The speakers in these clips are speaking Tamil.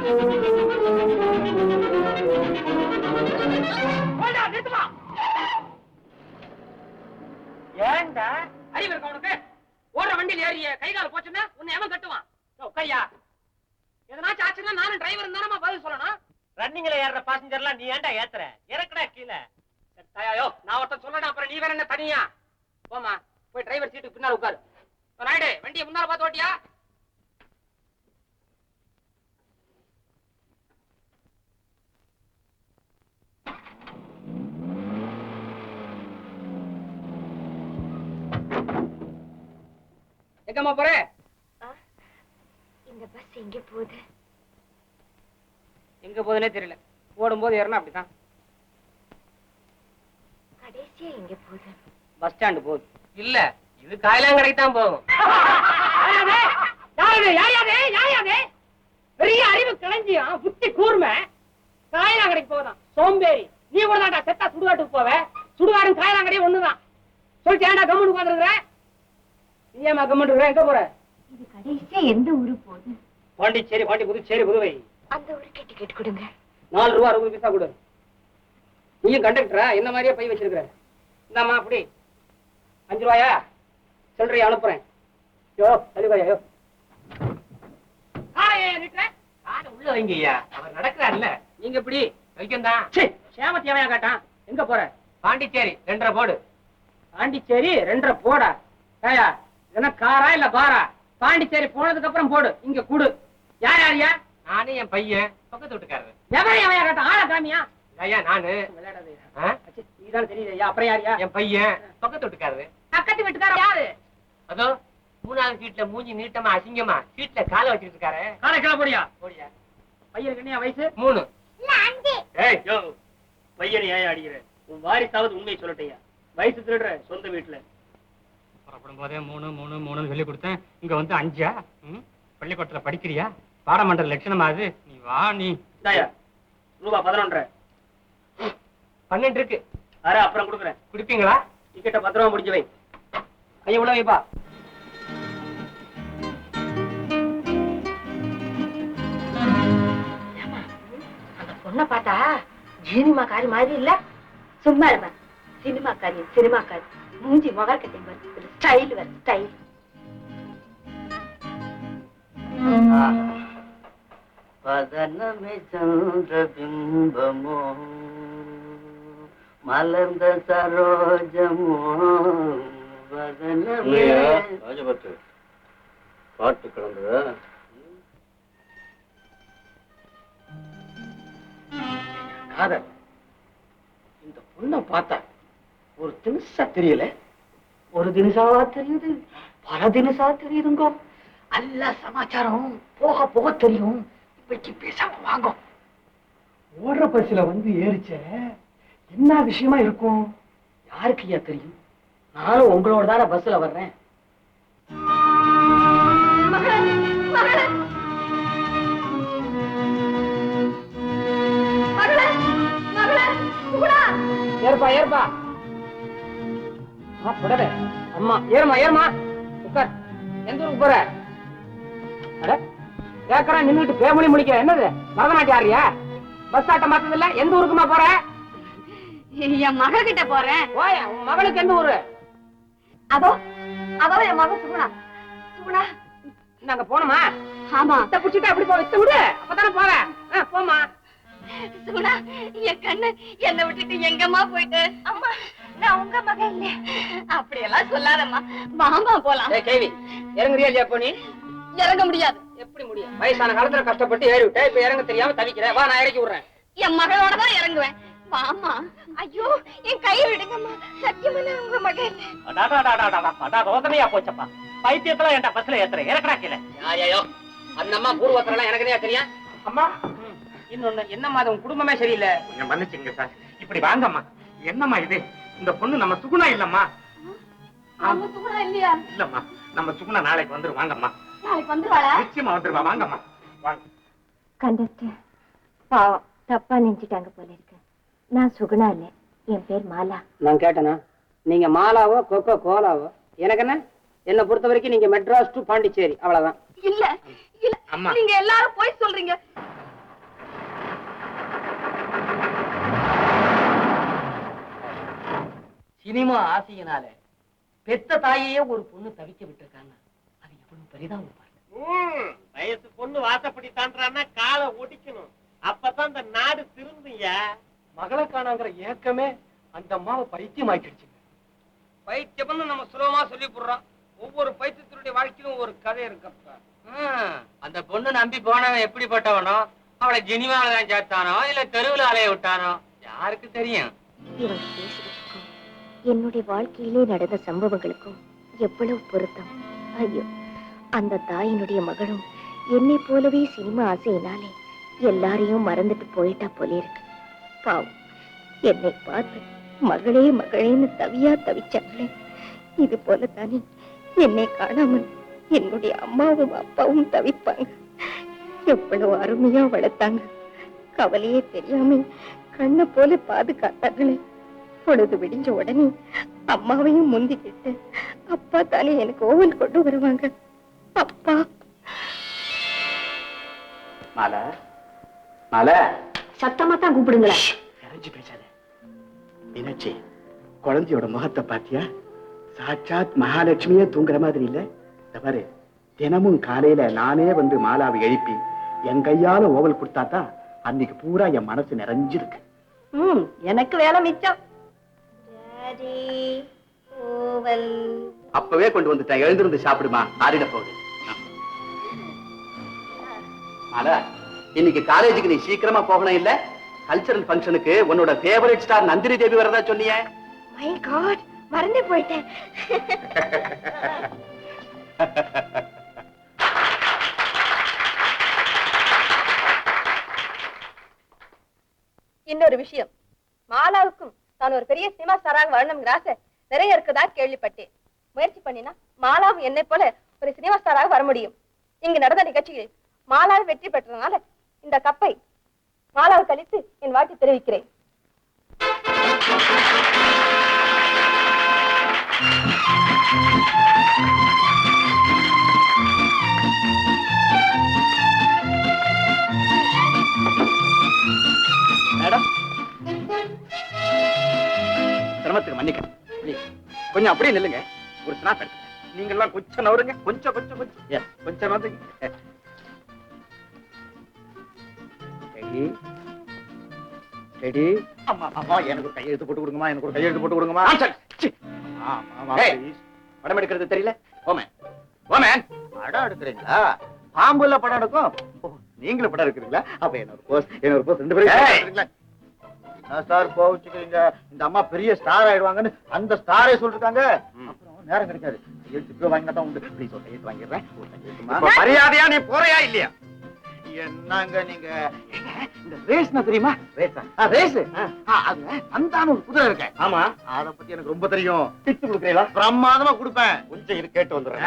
ஏண்டா அறிவு இருக்க உனக்கு? ஓடுற வண்டியில் ஏறிய கைகால போச்சுன்னா உன்னை எவன் கட்டுவான்? கையா எதனாச்சும் ஆச்சுன்னா நானும் டிரைவர் தானமா பதில் சொல்லணும். ரன்னிங்ல ஏறுற பாசஞ்சர்லாம் நீ ஏன்டா ஏத்துற? இறக்குடா கீழே. தாயாயோ நான் ஒருத்தன் சொல்லணும், அப்புறம் நீ வேற என்ன தனியா? போமா, போய் டிரைவர் சீட்டுக்கு பின்னால உட்காரு. நாயுடு வண்டியை முன்னால பார்த்து ஓட்டியா? எங்கம்மா போற? இந்த பஸ் எங்க போகுது? எங்க போகுதுன்னே தெரியல. ஓடும்போது ஏறணும் அப்படித்தான். கடைசியா எங்க போகுது? பஸ் ஸ்டாண்டு போகுது. இல்ல, இது காயலாங்கடைக்கு தான் போகும். பெரிய அறிவு கிளஞ்சியும் புத்தி கூர்மை காயலாங்கடைக்கு போகுதான். சோம்பேறி நீ கூட தாண்டா செத்தா சுடுகாட்டுக்கு போவ. சுடுகாடும் காயலாங்கடையும் ஒண்ணுதான். சொல்லிட்டு ஏன்டா கம்முன்னு உட்காந்துருக்குற? நீ ஏமா கம்முன்னு இருக்கிற? எங்க போற? இது கடைசியா எந்த ஊருக்கு போகுது? பாண்டிச்சேரி, பாண்டி புதுச்சேரி, புதுவை. அந்த ஊருக்கு டிக்கெட் கொடுங்க. 4 ரூபா 60 பைசா கொடு. நீயும் கண்டக்டரா? என்ன மாதிரியே பை வச்சிருக்கிற. இந்தாமா அப்படி 5 ரூபாயா? சொல்றியா? அனுப்புறேன். யோ அலிபாயா யோ. உள்ள வைங்கய்யா, அவர் நடக்கிறாருல்ல. நீங்க எப்படி வைக்கந்தான்? சேமத்தியாவையா கேட்டான். எங்க போற? பாண்டிச்சேரி 2.5 போடு. பாண்டிச்சேரி 2.5 போடா? ஏயா என்ன காரா இல்ல பாரா? பாண்டிச்சேரி போனதுக்கு அப்புறம் போடு. இங்க குடு. யார் யாரியா? நானே என் பையன், பக்கத்து வீட்டுக்காரரு. எவரையா கேட்டான்? ஆளா காமியா? ஐயா நானு நீதான் தெரியுது. அப்புறம் யாரியா? என் பையன், பக்கத்து வீட்டுக்காரரு. பக்கத்து வீட்டுக்காரர் யாரு? அதோ 3ஆவது சீட்ல மூஞ்சி நீட்டமா அசிங்கமா சீட்ல காலை வச்சுட்டு இருக்காரு. காலை கீழே போடியா? போடியா. பையனுக்கு என்ன வயசு? 3. ஏய் யோ, பையனை ஏன் அடிக்கிற? உன் வாரிசாவது உண்மையை சொல்லட்டையா? வயசு திருடுற சொந்த வீட்டுல. புறப்படும் போதே 3 3 3 சொல்லி கொடுத்தேன். இங்க வந்து 5ஆ? பள்ளிக்கூடத்துல படிக்கிறியா? பாடமன்ற லட்சணமா அது? நீ வா. நீ ரூபா 11 12 இருக்கு. அரை அப்புறம் கொடுக்குறேன். குடிப்பீங்களா? டிக்கெட்டை 10 ரூபா முடிஞ்சு வை. கைய உள்ள வைப்பா. அந்த பொண்ணை பார்த்தா ஜீனிமாக்காரி மாதிரி இல்ல? சும்மா இருப்ப. சினிமாக்காரி சினிமாக்காரி. மூஞ்சி முகர்கட்டை வருது. ஸ்டைல் வருது ஸ்டைல். பதனமே சந்திர பிம்பமோ மலர்ந்த சரோஜமோ வதனமே. ராஜபத்து பாட்டு கிளம்புதா? காதல் இந்த பொண்ணை பார்த்தா ஒரு தினுசா தெரியல. ஒரு தினுசாவா தெரியுது, பல தினுசா தெரியுதுங்கோ. எல்லா சமாச்சாரம் போக போக தெரியும். இப்பைக்கு பேசாம வாங்க. ஓடுற பஸ்ல வந்து ஏறிச்ச என்ன விஷயமா இருக்கும்? யாருக்கு ஐயா தெரியும்? நானும் உங்களோட தானே பஸ்ல வர்றேன். ஏற்பா ஏற்பா. புடவை அம்மா. ஏறுமா ஏறுமா உட்கார். எந்த ஊருக்கு போற? கேக்குறான் நின்னுட்டு பேமொழி முடிக்க. என்னது பரதநாட்டியம் ஆடுறியா? பஸ் ஆட்டம் பார்த்தது இல்ல? எந்த ஊருக்குமா போற? என் மக கிட்ட போறேன். ஓயா, உன் மகளுக்கு எந்த ஊரு? அதோ அதோ என் மக சுகுணா. சுகுணா நாங்க போனோமா? ஆமா. புடிச்சுட்டு அப்படி போ. விட்டு விடு, அப்பதானே போவேன். போமா. சுகுணா, என் கண்ணு என்னை விட்டுட்டு எங்கம்மா போயிட்டு? அம்மா, நான் உங்க மகன் இல்ல. அப்படியெல்லாம் சொல்லாதம்மா. மாமா போலாம். கேவி இறங்குறியா இல்லையா? போனி இறங்க முடியாது. எப்படி முடியும்? வயசான காலத்துல கஷ்டப்பட்டு ஏறி விட்ட, இப்ப இறங்க தெரியாம தவிக்கிறேன். வா, நான் இறக்கி விடுறேன். என் மகளோட தான் இறங்குவேன். வாமா. ஐயோ, என் கையை விடுங்கம்மா. சத்தியமா நான் உங்க மகன் இல்ல. ரோதனையா போச்சப்பா. பைத்தியத்துல என்கிட்ட பஸ்ல ஏத்துறேன். இறக்கடா கீழே. ஐயோ, அந்த அம்மா பூர்வத்திலாம் எனக்கு தெரியும். அம்மா இன்னொன்னு, என்னம்மா அது உன் குடும்பமே சரியில்லை. கொஞ்சம் மன்னிச்சுங்க சார். இப்படி வாங்கம்மா. என்னம்மா இது? இந்த பொண்ணு நம்ம சுகுணா இல்லம்மா. நம்ம சுகுணா இல்லையா? இல்லம்மா, நம்ம சுகுணா நாளைக்கு வந்துரு. வாங்கம்மா. நாளைக்கு வந்துருவாளா? நிச்சயமா வந்துருவா. வாங்கம்மா வாங்க. கண்டக்டர் பாவம், தப்பா நினைச்சிட்டாங்க போல இருக்கு. நான் சுகுணா இல்ல, என் பேர் மாலா. நான் கேட்டேனா? நீங்க மாலாவோ கொக்கோ கோலாவோ எனக்கு என்ன? என்னை பொறுத்த வரைக்கும் நீங்க மெட்ராஸ் டு பாண்டிச்சேரி, அவ்வளவுதான். இல்ல இல்ல, நீங்க எல்லாரும் போய் சொல்றீங்க. சினிமா ஆசையினால பெத்த தாயே ஒரு பொண்ணு தவிக்க விட்டுருக்காங்க. அது எவ்வளவு பெரிதாவும் பாருங்க. வயசு பொண்ணு வாசப்படி தாண்டான்னா காலை ஒடிக்கணும். அப்பதான் இந்த நாடு திரும்பிய மகளை காணாங்கிற ஏக்கமே அந்த அம்மாவை பைத்தியம் ஆக்கிடுச்சு. பைத்தியம்னு நம்ம சுலபமா சொல்லி போடுறோம். ஒவ்வொரு பைத்தியத்தினுடைய வாழ்க்கையிலும் ஒரு கதை இருக்கப்ப. அந்த பொண்ணு நம்பி போனவன் எப்படிப்பட்டவனோ, அவளை ஜினிமாவில தான் சேர்த்தானோ இல்ல தெருவில் அலைய விட்டானோ யாருக்கு தெரியும்? இவங்க பேசுறதுக்கும் என்னுடைய வாழ்க்கையிலே நடந்த சம்பவங்களுக்கும் எவ்வளவு பொருத்தம். ஐயோ, அந்த தாயினுடைய மகளும் என்னை போலவே சினிமா ஆசையினாலே எல்லாரையும் மறந்துட்டு போயிட்டா போல இருக்கு. பாவம், என்னை பார்த்து மகளே மகளேன்னு தவியா தவிச்சாங்களே, இது போல தானே என்னை காணாமல் என்னுடைய அம்மாவும் அப்பாவும் தவிப்பாங்க. எவ்வளவு அருமையா வளர்த்தாங்க, கவலையே தெரியாம கண்ணை போல பாதுகாத்தாங்களே. பொழுது விடிஞ்ச உடனே அம்மாவையும் முந்திக்கிட்டு அப்பா தானே எனக்கு ஓவன் கொண்டு வருவாங்க. அப்பா மாலா, மாலா, சத்தமா தான் கூப்பிடுங்களேன். பேசாத மீனாட்சி. குழந்தையோட முகத்தை பாத்தியா? சாட்சாத் மகாலட்சுமியே தூங்குற மாதிரி இல்ல? பாரு, தினமும் காலையில நானே வந்து மாலாவை எழுப்பி என் கையால ஓவல் கொடுத்தாதான் அன்னைக்கு பூரா என் மனசு நிறைஞ்சிருக்கு. எனக்கு வேலை மிச்சம். அப்பவே கொண்டு வந்துட்டேன். எழுந்திருந்து சாப்பிடுமா, ஆறிட போகுது. மாலா, இன்னைக்கு காலேஜுக்கு நீ சீக்கிரமா போகணும் இல்ல? கல்ச்சரல் ஃபங்க்ஷனுக்கு உன்னோட ஃபேவரட் ஸ்டார் நந்தினி தேவி வரதா சொன்னியே. மை காட், மறந்தே போயிட்டேன். இன்னொரு விஷயம், மாலாவுக்கும் தான் ஒரு பெரிய சினிமா ஸ்டாராக வரணுங்கிற ஆசை நிறைய இருக்குதா கேள்விப்பட்டேன். முயற்சி பண்ணினா மாலாவும் என்னை போல ஒரு சினிமா ஸ்டாராக வர முடியும். இங்கு நடந்த நிகழ்ச்சியில் மாலாவை வெற்றி பெற்றதுனால இந்த கப்பை மாலாவுக்கு அளித்து என் வாழ்த்து தெரிவிக்கிறேன். மேடம், சிரமத்துக்கு மன்னிக்க. கொஞ்சம் அப்படியே நில்லுங்க. ஒரு ஸ்னாப் எடுத்து நீங்க எல்லாம் கொஞ்சம் நவருங்க. கொஞ்சம் கொஞ்சம் கொஞ்சம் கொஞ்சம் நவருங்க. ரெடி? அம்மா அம்மா, எனக்கு ஒரு கையெழுத்து போட்டு கொடுங்கம்மா. எனக்கு ஒரு கையெழுத்து போட்டு கொடுங்கம்மா. படம் எடுக்கிறது தெரியல? ஓமேன் ஓமேன், படம் எடுக்கிறீங்களா? பாம்புல படம் எடுக்கும். நீங்களும் படம் எடுக்கிறீங்களா? அப்ப என்னோட போஸ் ரெண்டு பேரும் ஸ்டார் போச்சுக்கிறீங்க. இந்த அம்மா பெரிய ஸ்டார் ஆயிடுவாங்கன்னு அந்த ஸ்டாரே சொல்லிருக்காங்க. அப்புறம் நேரம் கிடைக்காது. கையெழுத்து வாங்கினா தான் உண்டு. ப்ளீஸ் ஒரு கையெழுத்து வாங்கிடுறேன். ஒரு கையெழுத்துமா. மரியாதையா நீ போறியா இல்லையா? என்னங்க நீங்க, இந்த ரேஸ்னா தெரியுமா? ரேஸ் அந்த ஒரு குதிரை இருக்கேன். ஆமா, அத பத்தி எனக்கு ரொம்ப தெரியும். டிப்ஸ் கொடுக்குறீங்களா? பிரமாதமா கொடுப்பேன். கொஞ்சம் இரு, கேட்டு வந்துடுறேன்.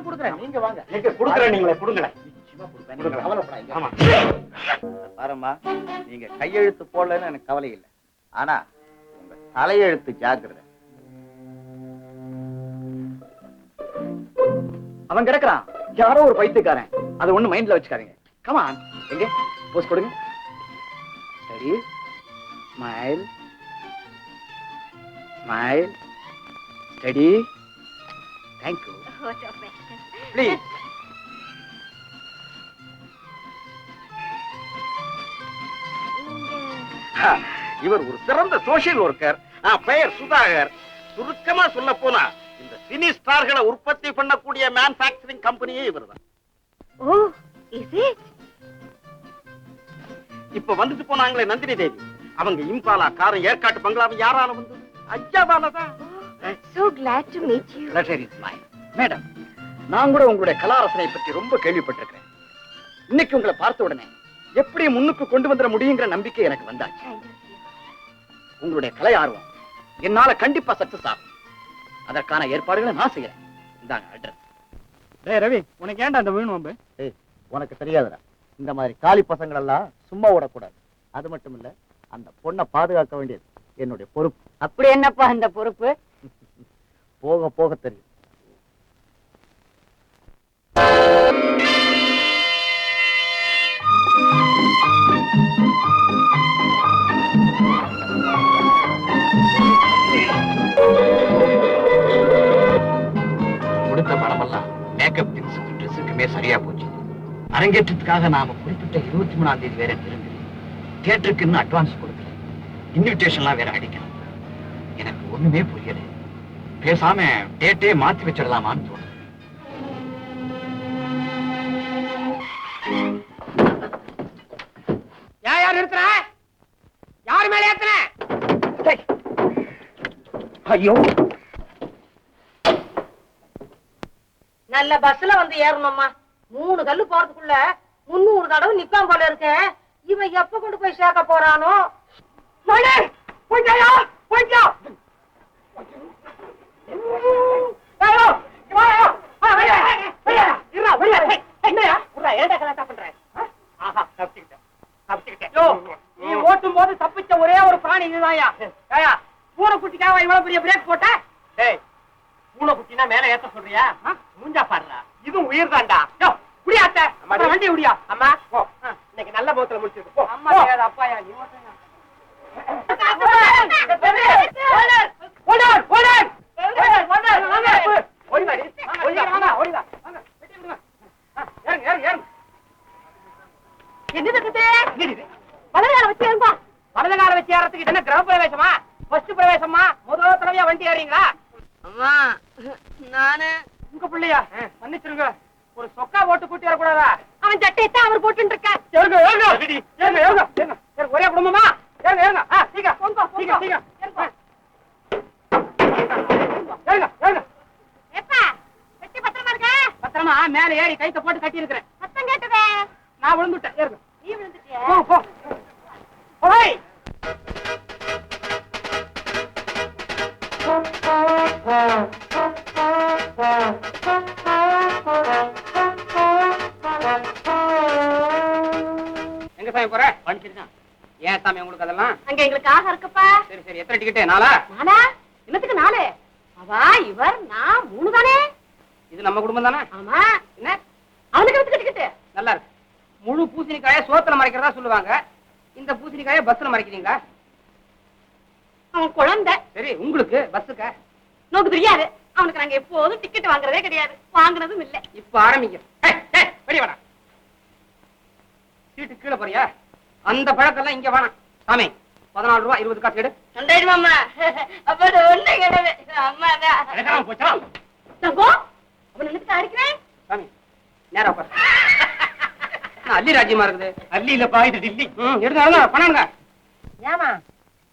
கொடுக்குறேன், நீங்க வாங்க. எங்க கொடுக்குறேன், நீங்களே கொடுங்களேன். பாருமா, நீங்க கையெழுத்து போடலன்னு எனக்கு கவலை இல்லை. ஆனா உங்க தலையெழுத்து ஜாக்கிரதை. அவன் கிடக்குறான், யாரோ ஒரு பைத்தியக்காரன். அதை ஒண்ணு மைண்ட்ல வச்சுக்காதீங்க. கமான், எங்க போஸ் கொடுங்க. சரி, smile smile. Study. Thank you. Please. இவர் ஒரு சிறந்த சோசியல் ஒர்க்கர். பெயர் சுதாகர். சுருக்கமா சொல்ல போனா இந்த சினி ஸ்டார்களை உற்பத்தி பண்ணக்கூடிய மேனுஃபேக்சரிங் கம்பெனியே இவர்தான். ஓ, இஸ் இட்? இப்ப வந்துட்டு போனாங்களே நந்தினி தேவி, அவங்க இம்பாலா காரம் ஏற்காட்டு பங்களாவும் யாரால வந்தது? ஐயாவால தான். So glad to meet you. Pleasure is mine. Madam, நான் கூட உங்களுடைய கலாரசனை பற்றி ரொம்ப கேள்விப்பட்டிருக்கிறேன். இன்னைக்கு உங்களை பார்த்த உடனே எப்படி முன்னுக்கு கொண்டு வந்துட முடியுங்கிற நம்பிக்கை எனக்கு வந்தாச்சு. உங்களுடைய கலை ஆர்வம் என்னால கண்டிப்பா சக்சஸ் ஆகும். அதற்கான ஏற்பாடுகளை நான் செய்யறேன். இந்தாங்க அட்ரஸ். டேய் ரவி, உனக்கு ஏன்டா அந்த வீண் வம்பு? உனக்கு தெரியாதுடா, இந்த மாதிரி காலி பசங்கள் எல்லாம் சும்மா விடக்கூடாது. அது மட்டும் இல்ல, அந்த பொண்ணை பாதுகாக்க வேண்டியது என்னுடைய பொறுப்பு. அப்படி என்னப்பா அந்த பொறுப்பு? போக போக தெரியும். செலவெல்லாம் மேக்கப் திங்ஸுக்கு ட்ரெஸ்ஸுக்குமே சரியா போச்சு. அரங்கேற்றத்துக்காக நாம குறிப்பிட்ட 23ஆம் தேதி வேற நெருங்குது. தியேட்டருக்கு இன்னும் அட்வான்ஸ் கொடுக்கல. இன்விடேஷன்லாம் வேற அடிக்கணும். எனக்கு ஒண்ணுமே புரியல. பேசாம டேட்டே மாத்தி வச்சிடலாமான்னு தோணுது. யார் நிறுத்துற? யார் மேல ஏத்துற? ஐயோ, நல்ல பஸ்ல வந்து ஏறணும்மா. 3 கல்லு போறதுக்குள்ள 300 தடவை நிப்பான் போல இருக்க. இவன் எப்ப கொண்டு போய் சேர்க்க போறானோ? நீ ஓட்டும் போது தப்பிச்ச ஒரே ஒரு பிராணி இதுதான்யா. பூனைக்குட்டிக்காக இவ்வளவு பெரிய பிரேக் போட்ட? பூனைக்குட்டினா மேல ஏத்த சொல்றியா? மூஞ்சா பாடுறா, இதுவும் உயிர் தான்டா. குடியாத்த வண்டி குடியா. அம்மா இன்னைக்கு நல்ல முகத்துல முடிச்சிருக்கு போ. அம்மா அப்பாயா நீ வலதுகால வச்சு ஏறதுக்கு என்ன கிரக பிரவேசமா? ஃபர்ஸ்ட் பிரவேசமா? முதல் தடவையா வண்டி ஏறீங்களா? அம்மா நானு உங்க பிள்ளையா? மன்னிச்சிருங்க, ஒரு சொக்கா போட்டு கூட்டி வரக்கூடாதா? அவன் சட்டையத்தான் அவர் போட்டு இருக்கா. ஒரே குடும்பமா? ஏங்க ஏங்க சீக்கிரம் சீக்கிரம் சீக்கிரம் பத்திரமா மேல ஏறி கைத்த போட்டு கட்டி இருக்கிறேன். சத்தம் கேட்டதே. நான் விழுந்துட்டேன். ஏறுங்க. நீ விழுந்துட்டியா? போ போ. ஓய் எங்க சாமி போற? படிச்சிருக்கான். ஏன் சாமி உங்களுக்கு அதெல்லாம்? அங்க எங்களுக்கு ஆக இருக்குப்பா. சரி சரி, எத்தனை டிக்கெட்டு? 4? நானா? என்னத்துக்கு 4? அவா இவர் நான் 3 தானே. இது நம்ம குடும்பம் தானே? ஆமா. என்ன அவனுக்கு வந்து கட்டிக்கிட்டு நல்லா இருக்கு. முழு பூசணிக்காய சோத்துல மறைக்கிறதா சொல்லுவாங்க. இந்த பூசணிக்காய பஸ்ல மறைக்கிறீங்களா? அவன் குழந்தை. சரி, உங்களுக்கு பஸ்ஸுக்கா? நோக்கு தெரியாது. அவனுக்கு நாங்க எப்போதும் டிக்கெட் வாங்குறதே கிடையாது, வாங்குனதும் இல்ல. இப்ப ஆரம்பிங்க. வெளிய வாடா. சீட்டு கீழே போறியா? அந்த பழக்கெல்லாம் இங்க வேணாம். சாமி 14 ரூபாய் 20 காசு எடு. மாமா அப்ப ஒண்ணு கிடையாது. அம்மா தான் போச்சா தங்கம். அவன் நினைச்சு அடிக்கிறேன். சாமி நேரா பாரு. அள்ளி ராஜ்யமா இருக்குது. அள்ளி இல்லப்பா, இது டில்லி. எடுங்க பணங்க. ஏமா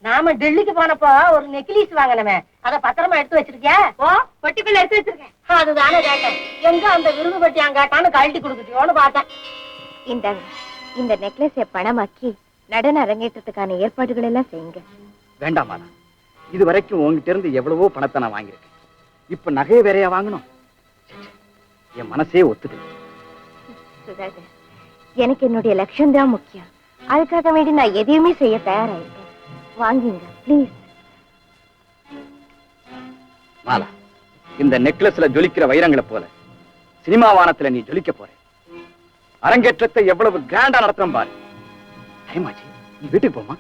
நாம டெல்லிக்கு போனப்போ ஒரு நெக்லீஸ் வாங்கினமே, அத பத்திரமா எடுத்து வச்சிருக்கியா? ஓ, பொட்டிக்குள்ள எடுத்து வச்சிருக்கேன். அதுதானே கேட்டேன். எங்க அந்த விருது பட்டி அங்காட்டான்னு கழட்டி கொடுத்துட்டியோன்னு பார்த்தேன். இந்தாங்க, இந்த நெக்லஸை பணமாக்கி நடன அரங்கேற்றத்துக்கான ஏற்பாடுகள் எல்லாம் செய்யுங்க. வேண்டாம் மாலா, இது வரைக்கும் உங்ககிட்ட இருந்து எவ்வளவோ பணத்தை நான் வாங்கியிருக்கேன். இப்ப நகையை வேறையா வாங்கணும்? என் மனசே ஒத்துக்கு. சுதாகர், எனக்கு என்னுடைய லட்சியம் தான் முக்கியம். அதுக்காக வேண்டி நான் எதையுமே செய்ய தயாராயிருக்கேன். வாங்கிங்க ப்ளீஸ். மாலா, இந்த நெக்லஸ்ல ஜொலிக்கிற வைரங்களை போல சினிமா வானத்துல நீ ஜொலிக்க போற. அரங்கேற்றத்தை எவ்வளவு கிராண்டா நடத்துறோம் பாரு. டைம் ஆச்சு, நீ வீட்டுக்கு போமா.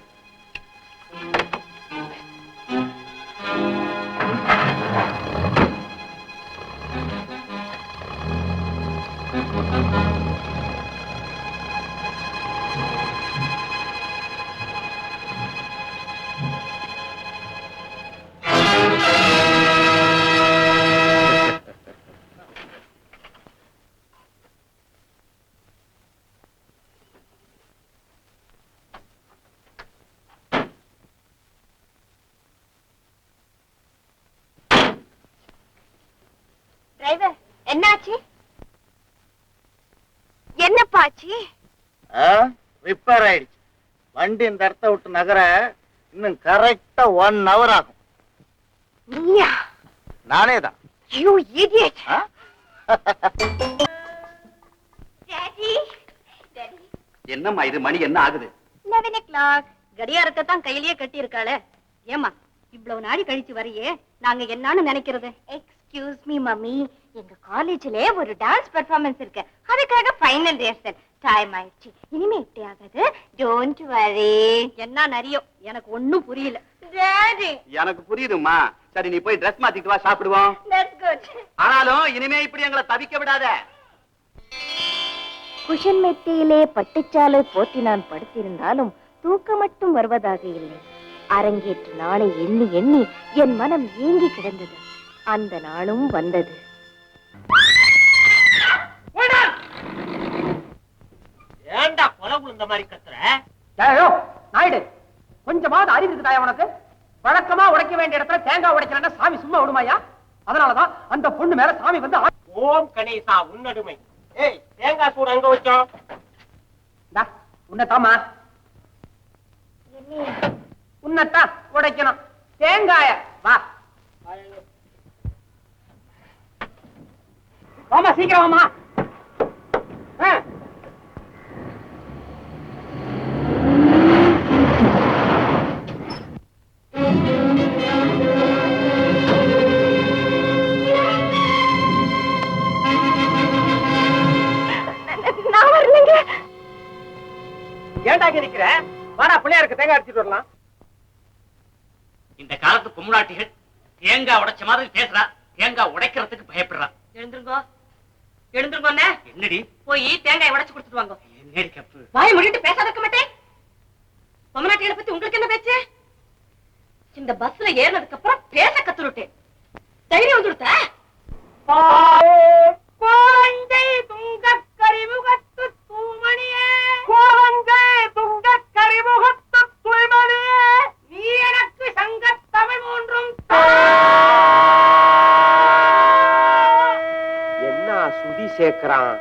டிரைவர், என்னாச்சு? என்னப்பாச்சு? ரிப்பேர் ஆயிடுச்சு. வண்டி இந்த இடத்த விட்டு நகர இன்னும் கரெக்டா 1 hour ஆகும். நீயா? நானே தான். You idiot! Daddy, Daddy. என்னம்மா இது? மணி என்ன ஆகுது? 11 o'clock. கடியாரத்தான் கையிலேயே கட்டி இருக்காளே. ஏமா இவ்வளவு நாடி கழிச்சு வரையே நாங்க என்னன்னு நினைக்கிறது? Excuse me, mummy. எங்க காலேஜ்ல ஒரு டான்ஸ் பெர்ஃபார்மன்ஸ் இருக்கு. அதுக்காக ஃபைனல் ரிஹர்சல் டைம் ஆயிடுச்சு. இனிமே இப்படி ஆகாது. Don't worry. என்ன நரியோ எனக்கு ஒண்ணும் புரியல. எனக்கு புரியுதுமா. சரி நீ போய் ட்ரெஸ் மாத்திட்டு வா, சாப்பிடுவோம். ஆனாலும் இனிமே இப்படி எங்களை தவிக்க விடாத. குஷன் மெத்தையிலே பட்டுச்சாலை போத்தி நான் படுத்திருந்தாலும் தூக்கம் மட்டும் வருவதாக இல்லை. அரங்கேற்று நாளை எண்ணி எண்ணி என் மனம் ஏங்கி கிடந்தது. அந்த நாளும் வந்தது. ஏண்டா கொலை விழுந்த மாதிரி கத்துற? நாயுடு, கொஞ்சமாவது அறிவு இருக்குதாயா உனக்கு? வழக்கமா உடைக்க வேண்டிய இடத்துல தேங்காய் உடைக்கிறேன்னா சாமி சும்மா விடுமாயா? அதனாலதான் அந்த பொண்ணு மேல சாமி வந்து ஓம் கணேசா உன்னடுமை. ஏய், தேங்காய் சூடு அங்க வச்சோம். உன்னதாமா உன்னத்தான் உடைக்கணும். தேங்காய வா வாமா, சீக்கிரம் வாமா. ஏண்டா இருக்கிற? வாடா, பிள்ளையாருக்கு தேங்காய் அடிச்சிட்டு வரலாம். இந்த காலத்து பொம்முநாட்டிகள் தேங்காய் உடைச்ச மாதிரி பேசுறா. தேங்காய் உடைக்கிறதுக்கு பயப்படுறா. எழுந்துருங்கோ, எழுந்துருங்கோ. என்னடி? போய் தேங்காய் உடைச்சு கொடுத்துட்டு வாங்க. என்னடி கப்பு? வாய் மூடிட்டு பேசாத இருக்க மாட்டேன். பொம்மநாட்டிகளை பத்தி உங்களுக்கு என்ன பேச்சு? இந்த பஸ்ல ஏறினதுக்கு அப்புறம் பேச கத்துருட்டேன். தைரியம் வந்துடுத்த? கோவங்கை துங்கக் கரிமுகத்து தூமணியே, கோவங்கை துங்கக் கரிமுகத்து தூமணியே, நீ எனக்கு சங்கத் தமிழ் மூன்றும். என்ன சுதி சேர்க்கிறான்?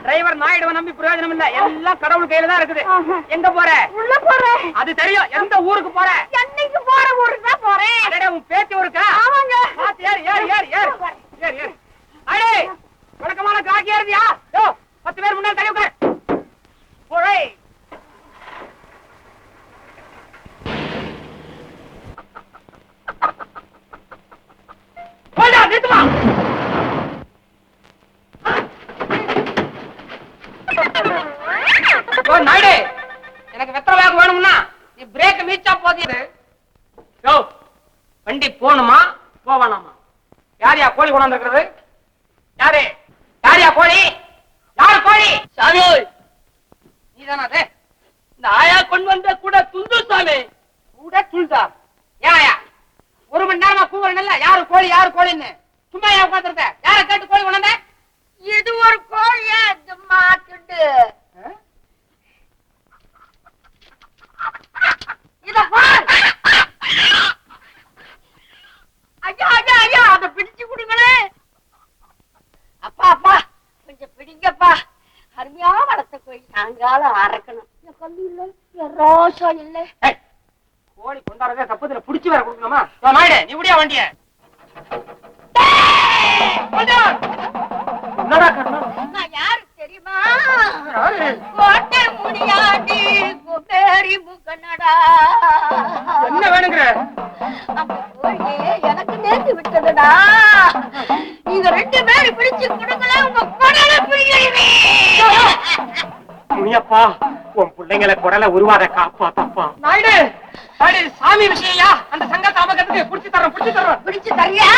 டிரைவர் நாயுடுவை நம்பி பிரயோஜனம் இல்ல. எல்லாம் கடவுள் கையில தான் இருக்குது. எங்க போற? உள்ள போறேன். அது தெரியும். எந்த ஊருக்கு போற? என்னைக்கு போற ஊருக்கு தான் போறேன். அடடே, உன் பேத்தி ஊருக்கா? ஆமாங்க. பாத்து ஏறு ஏறு ஏறு ஏறு ஏறு ஏறு. அடே, வழக்கமான காக்கி ஏறுதியா? யோ, 10 பேர் முன்னாடி தள்ளி உட்கார். போறே. போடா, நிறுத்துமா. நாயுடு, எனக்கு வெத்தலை வேகம் வேணும்னா நீ பிரேக் மீச்சா போதியது. வண்டி போகணுமா போவானாமா? யாரையா கோழி கொண்டாந்து இருக்கிறது? யாரு யாரையா கோழி? யாரு கோழி? சாமி, நீதானா அது? இந்த ஆயா கொண்டு வந்த கூட துண்டு சாமி. கூட துண்டா? ஏயா 1 மணி நேரமா கூவறனல்ல, யாரு கோழி யாரு கோழின்னு சும்மா ஏன் உட்கார்ந்திருக்க? யாரை கேட்டு கோழி கொண்டாந்த? இது ஒரு கோழியா? மாட்டுண்டு இத பார். ஐயா ஐயா ஐயா, அத பிடிச்சு கொடுங்களே. அப்பா அப்பா, கொஞ்சம் பிடிங்கப்பா. அருமையா வளர்த்த கோழி, சாயங்காலம் அறக்கணும். கல்லு இல்ல, ரோசம் இல்ல. கோழி கொண்டாடுறதே தப்புல புடிச்சு வேற கொடுக்கணுமா? நாயுடு, நீ விடியா வண்டிய. என்னடா கர்மம்? நான் யாரு தெரியுமா? கோட்டை முடியாண்டி குபேரி முகனடா. என்ன வேணுங்கிற? அந்த கோழியே எனக்கு நேர்ந்து விட்டதுடா. நீங்க 2 பேரும் பிடிச்சு கொடுங்களே, உங்க குடலை பிடிக்கிறீங்க. முனியப்பா, உன் பிள்ளைங்களை குடலை உருவாத காப்பாத்தப்பா. நாயுடு, நாயுடு, சாமி விஷயா? அந்த சங்கத்தை அமக்கிறதுக்கு புடிச்சு தர்றோம், புடிச்சு தர்றோம். பிடிச்சு தரியா?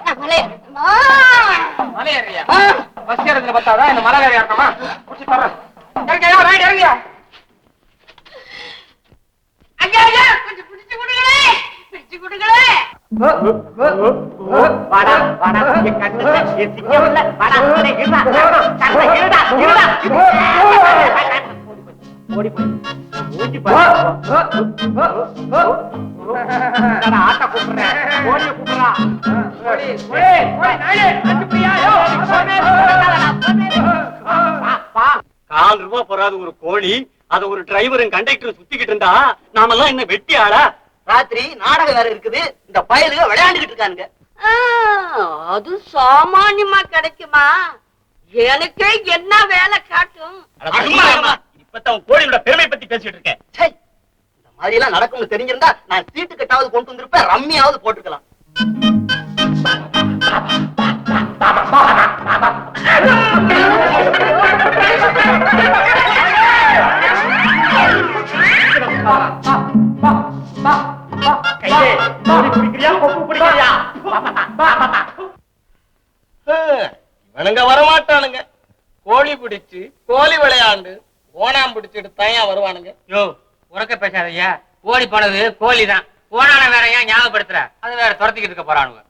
நான் மலையேறணுமா? மலையேறியா? பஸ் ஏறதுல பத்தாதா இந்த மலை வேற ஏறணுமா? புடிச்சு தர்றோம். இறங்கியா நாயுடு, இறங்கியா. ஐயா ஐயா, கொஞ்சம் பிடிச்சு கொடுங்களே, பிடிச்சு கொடுங்களே. வாடா வாடா, என் கண்ணு என் சிங்கம் இல்ல. வாடா, இருடா இருடா இருடா. ஓடி போய் ஆட்ட கூப்பிடுறேன் கோழிய கூப்பிடுறா ₹4 போறாது ஒரு கோழி, அத ஒரு டிரைவரும் கண்டக்டரும் சுத்திக்கிட்டு இருந்தா நாமெல்லாம் என்ன வெட்டி ஆளா? ராத்திரி நாடகம் வேற இருக்குது, இந்த பயலுக விளையாண்டுகிட்டு இருக்கானுங்க. அது சாமானியமா கிடைக்குமா? எனக்கே என்ன வேலை காட்டும். இப்பதான் கோழியோட பெருமை பத்தி பேசிட்டு இருக்கேன். இந்த மாதிரி எல்லாம் நடக்கும்னு தெரிஞ்சிருந்தா நான் சீட்டு கட்டாவது கொண்டு வந்திருப்பேன், ரம்மியாவது போட்டுக்கலாம். இவனுங்க வரமாட்டானுங்க. கோழி பிடிச்சு கோழி விளையாண்டு ஓனாம் பிடிச்சிட்டு தயா வருவானுங்க. யோ உறக்க பேசாதய்யா, ஓடி போனது கோழி தான், ஓனான வேற ஏன் ஞாபகப்படுத்துற? அது வேற துரத்திக்கிட்டு இருக்க போறானுங்க.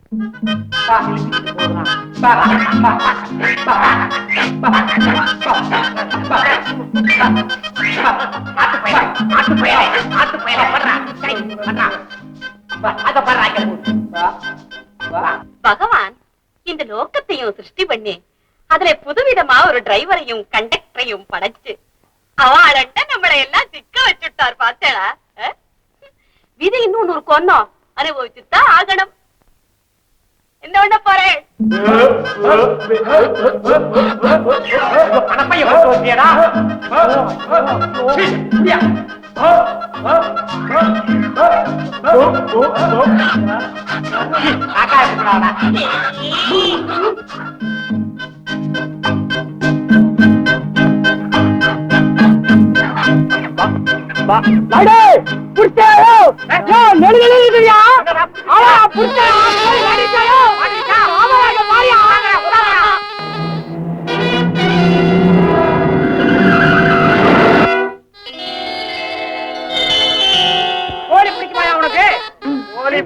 பகவான் இந்த லோகத்தையும் சிருஷ்டி பண்ணி அதுல புதுவிதமா ஒரு டிரைவரையும் கண்டக்டரையும் படைச்சு அவளண்ட நம்மளை எல்லாம் சிக்க வச்சுட்டார் பார்த்தேடா. விதி இன்னொன்னு ஒரு கொன்னோம் அனுபவிச்சுதான் ஆகணும். என்ன பண்ண போறேன்?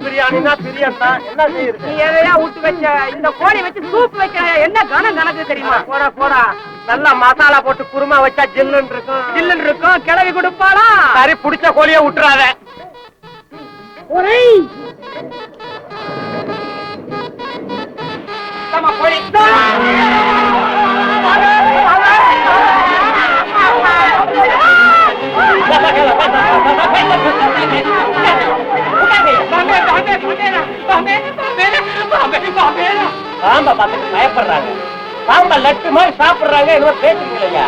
பிரியாணினா பிரியாணி தான். என்ன செய்யுது? நீ எதையா விட்டு வச்ச இந்த கோழி வச்சு சூப் வைக்கிற என்ன கணம் கணக்கு தெரியுமா? போடா போடா, நல்லா மசாலா போட்டு குருமா வச்சா ஜில்லுன்னு இருக்கும். ஜில்லுன்னு இருக்கும், கிளவி கொடுப்பாளா? சரி, புடிச்ச கோழிய விட்டுறாத. பாம்பை பார்த்துட்டு பயப்படுறாங்க. பாம்பை லட்டு மாதிரி சாப்பிடுறாங்க. என்ன பேசுறீங்களா?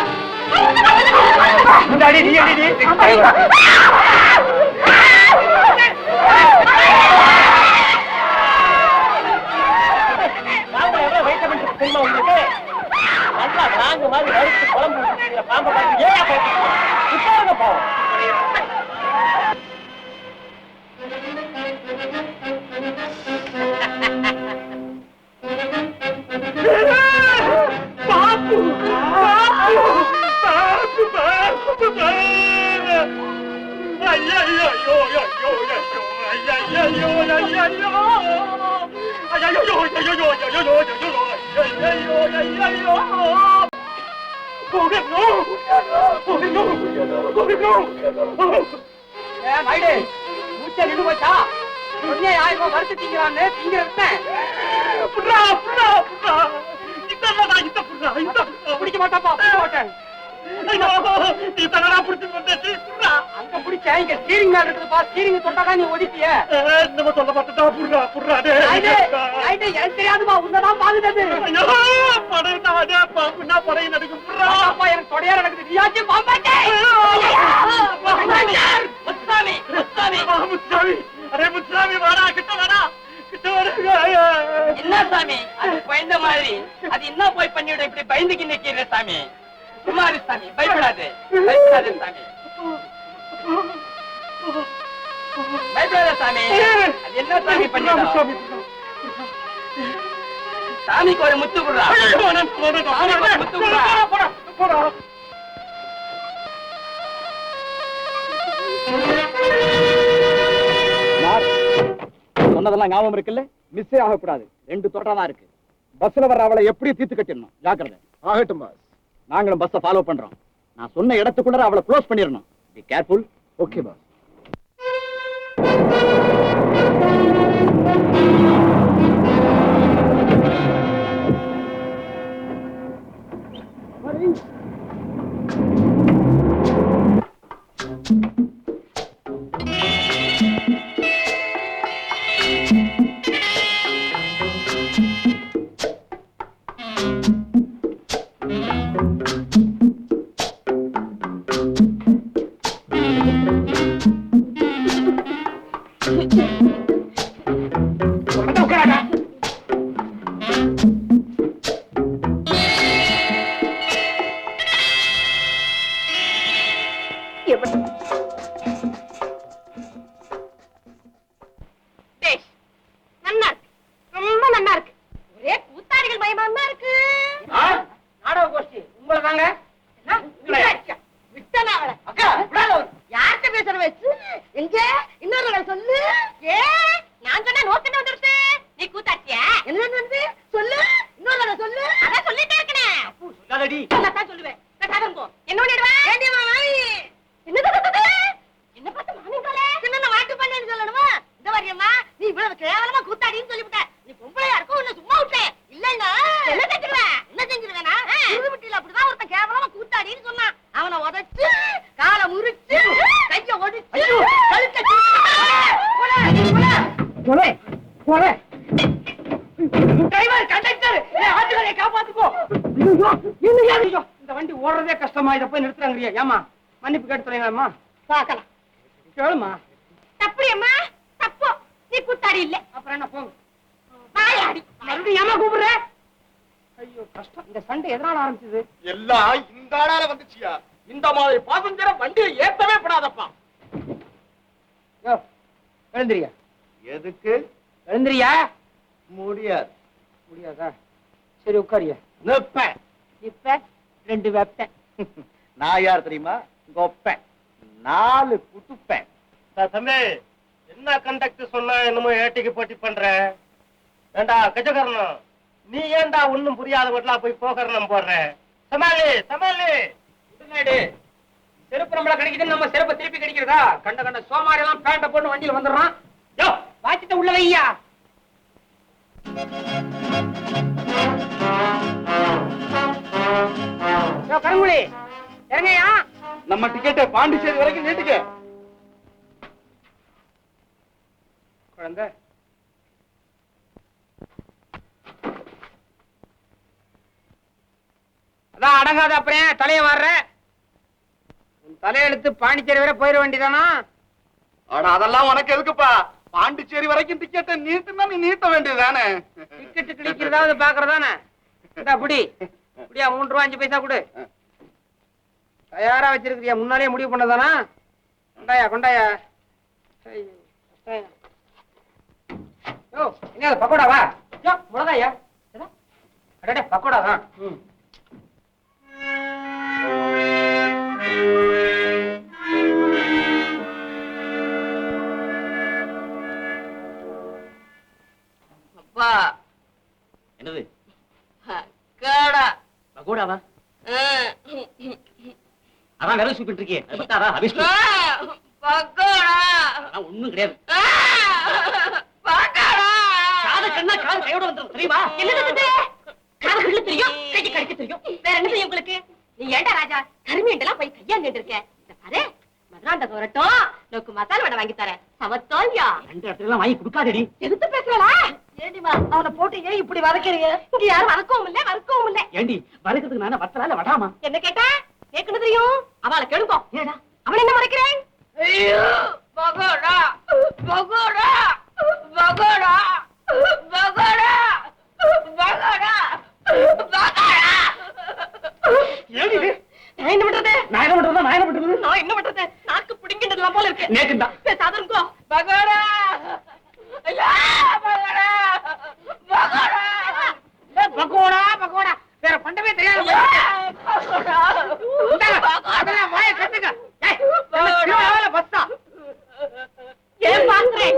நல்லா நாங்க மாதிரி வறுத்து குழம்பு பாம்பை பார்த்து ஏன் பேசுறீங்க? போவோம். வறுத்து திங்கிறான்னு திங்கிறேன். பிடிக்க மாட்டாப்பா, பிடிக்க மாட்டேன். அங்க பிடிச்ச இங்க ஸ்டீரிங் மேல இருக்குதுப்பா, ஸ்டீரிங் தொட்டாதான் நீ ஒடிப்பிய. சொல்ல மாட்டேன். எனக்கு தெரியாதுமா, உன்னதான் பாதுகாது. எனக்கு தொடையா நடக்குது. நீயாச்சும் பாம்பாட்டே. என்ன சாமி அது பயந்த மாதிரி? அது என்ன போய் பண்ணிவிட இப்படி பயந்துக்கு நிக்கிற சாமி? குமாரி சாமி, பயப்படாது பயப்படாது சாமி, பயப்படாத சாமி. அது என்ன சாமி பண்ணிவிட? சாமிக்கு ஒரு முத்து குடுறா, முத்து குடுறா. சொன்னதெல்லாம் ஞாபகம் இருக்குல்ல? மிஸ்ஸே ஆகக்கூடாது. 2 தொடரா இருக்கு. பஸ்ல வர அவளை எப்படி தீர்த்து கட்டிடணும். ஜாக்கிரதை. ஆகட்டும் பாஸ். நாங்களும் பஸ்ஸை ஃபாலோ பண்றோம். நான் சொன்ன இடத்துக்குள்ள அவளை க்ளோஸ் பண்ணிடணும். Be careful. Okay boss. நல்லா இருக்கு, ரொம்ப நல்லா இருக்கு. ஒரே கூத்தாடிகள் மயமா இருக்கு. நாடக கோஷ்டி உங்களை தாங்க. யார்கிட்ட பேசுற வச்சு எங்க இன்னொரு சொல்லு. ஏ நான் சொன்ன நோக்கணும் வந்துருச்சு. நீ கூத்தாட்டியா? என்ன வந்து சொல்லு, இன்னொரு சொல்லு. அதான் சொல்லிட்டே இருக்கேன். சொல்லாதடி. நான் சொல்லுவேன். என்ன பண்ணிடுவேன்? என்ன பார்த்து மாமிங்களே சின்ன மாட்டு பண்ணேன்னு சொல்லணுமா? இந்த வரியம்மா நீ இவ்வளவு கேவலமா கூத்தாடின்னு சொல்லிவிட்ட. நீ பொம்பளையா இருக்கும் உன்னை சும்மா விட்டேன். இல்லன்னா என்ன செஞ்சிருவேன்? என்ன செஞ்சிருவேனா? திருவிட்டியில அப்படிதான் ஒருத்தன் கேவலமா கூத்தாடின்னு சொன்னான். அவனை உதைச்சு காலை முறிச்சு கைய ஒடிச்சு கழுத்தை டிரைவர், கண்டக்டர், ஆட்டுகளை காப்பாத்துக்கோ. இந்த வண்டி ஓடுறதே கஷ்டமா, இதை போய் நிறுத்துறாங்க. ஏமா மன்னிப்பு கேட்டுறீங்களா? பார்க்கலாம். கேளுமா. தப்புடியம்மா, தப்பு. நீ கூத்தாடி இல்ல. அப்புறம் என்ன, போங்க. வாயாடி. மறுபடியும் ஏமா கூப்பிடுற? ஐயோ கஷ்டம். இந்த சண்டை எதனால ஆரம்பிச்சது? எல்லாம் இந்த ஆளால வந்துச்சியா? இந்த மாதிரி பாசஞ்சரை வண்டியை ஏத்தவே படாதப்பா. யோ, எழுந்திரியா. எதுக்கு? எழுந்திரியா. முடியாது. முடியாதா? சரி உட்காரியா. நிப்பேன். இப்ப 2 வெப்பேன். நான் யார் தெரியுமா? கொப்பேன். 4 குத்துப்பேன். தம்பி, என்ன கண்டக்டர் சொன்னா என்னமோ ஏட்டிக்கு போட்டி பண்ற? ஏண்டா கஜகரணம், நீ ஏண்டா ஒண்ணும் புரியாத வீட்டுல போய் போகரணம் போடுற? சமாளி சமாளி. செருப்பு நம்மள கிடைக்குது, நம்ம செருப்பை திருப்பி கிடைக்கிறதா? கண்ட கண்ட சோமாரி எல்லாம் பேண்ட போட்டு வண்டியில வந்துடுறான். யோ, வாச்சிட்ட உள்ள வையா. யோ கருங்குழி, இறங்கயா. நம்ம டிக்கெட்டை பாண்டிச்சேரி வரைக்கும் நீட்டுக்க. குழந்தை, அதான் அடங்காத. அப்புறம் தலைய வர்ற தலையெழுத்து பாண்டிச்சேரி வரை போயிட வேண்டியதானா? ஆனா அதெல்லாம் உனக்கு எதுக்குப்பா? பாண்டிச்சேரி வரைக்கும் டிக்கெட்டை நீட்டுனா நீ நீட்ட வேண்டியதுதானே? டிக்கெட் கிழிக்கிறதாவது பாக்குறதானே? அப்படி அப்படியா? 3 ரூபா 5 பைசா கொடு. தயாரா வச்சிருக்கிறியா? முன்னாலே முடிவு பண்ணதானா? கொண்டாயா கொண்டாயா. யோ, என்ன பக்கோடா? வா. யோ, முளகாயா? அடடே, பக்கோடா தான். அப்பா, என்னது பக்கோடா. பகோடாவா? அதான் விரல் சூப்பிட்டு இருக்கே, அது பத்தாதா? அபிஷ்டு. பக்கோடா. அதெல்லாம் ஒண்ணும் கிடையாது. பக்கோடா. காது கண்ணா காது கையோட வந்துடும் தெரியுமா? என்னது? காதுக்குள்ள தெரியும், கைக்கு கடிக்க தெரியும். வேற என்ன தெரியும் உங்களுக்கு? நீ ஏண்டா ராஜா கருமீண்டெல்லாம் போய் கையாண்டு இருக்க? இந்த பாரு, மதுராந்த வரட்டும், நோக்கு மசாலா வடை வாங்கி தரேன். சமத்தோல்யா. 2 இடத்துல வாங்கி கொடுக்காதடி. எதுக்கு பேசுறா? ஏண்டிமா அவனை போட்டு ஏன் இப்படி வதக்கிறீங்க? இங்க யாரும் வளர்க்கவும் இல்ல, வறுக்கவும் இல்ல. ஏண்டி வறுக்கிறதுக்கு நானே வத்தலால வடாமா? என்ன கேட்டா? கேட்கணும் தெரியும். அவளை கெடுங்கோ. ஏடா அவன் என்ன மறைக்கிறேன்? ஐயோ, பக்கோடா. பக்கோடா. பக்கோடா. பக்கோடா. பக்கோடா. பக்கோடா. ஏடி இது? நான் என்ன பண்றது? நான் என்ன பண்றது? நான் என்ன பண்றது? நான் என்ன பண்றது? நாக்கு பிடிங்கிட்டதுலாம் போல இருக்கு. நேக்குண்டா. பேசாத இருக்கோ. பக்கோடா. ஐயா, பக்கோடா. பக்கோடா. பக்கோடா பக்கோடா வேற பண்டமே தெரியாது. பக்கோடா. அதெல்லாம் வாயை கட்டுங்க. பஸ்தா ஏன் பாக்குறேன்?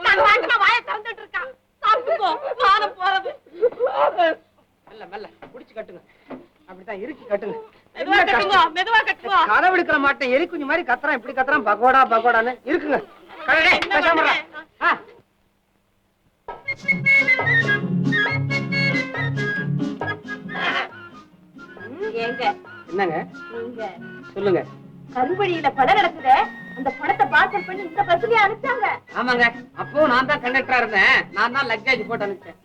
நான் பாட்டுமா வாயை திறந்துட்டு இருக்கான். சாப்பிட்டுக்கோ, வானம் போறது. மெல்ல மெல்ல புடிச்சு கட்டுங்க. அப்படித்தான் இருக்கு கட்டுங்க. மெதுவா கட்டுங்க, மெதுவா கட்டுங்க. கதவு எடுக்கிற மாட்டேன், எலி குஞ்சு மாதிரி கத்துறான், இப்படி கத்துறான், பகோடா பகோடான்னு இருக்குங்க. கடலே, பேசாம இருடா. ஆ. ஏங்க என்னங்க நீங்க சொல்லுங்க. கருவழியில படம் நடக்குதே, அந்த படத்தை பார்சல் பண்ணி இந்த பஸ்லயே அனுப்பிச்சாங்க. ஆமாங்க, அப்போ நான் தான் கண்டக்டரா இருந்தேன், நான் தான் லக்கேஜ் போட்டு அனுப்பிச்சேன்.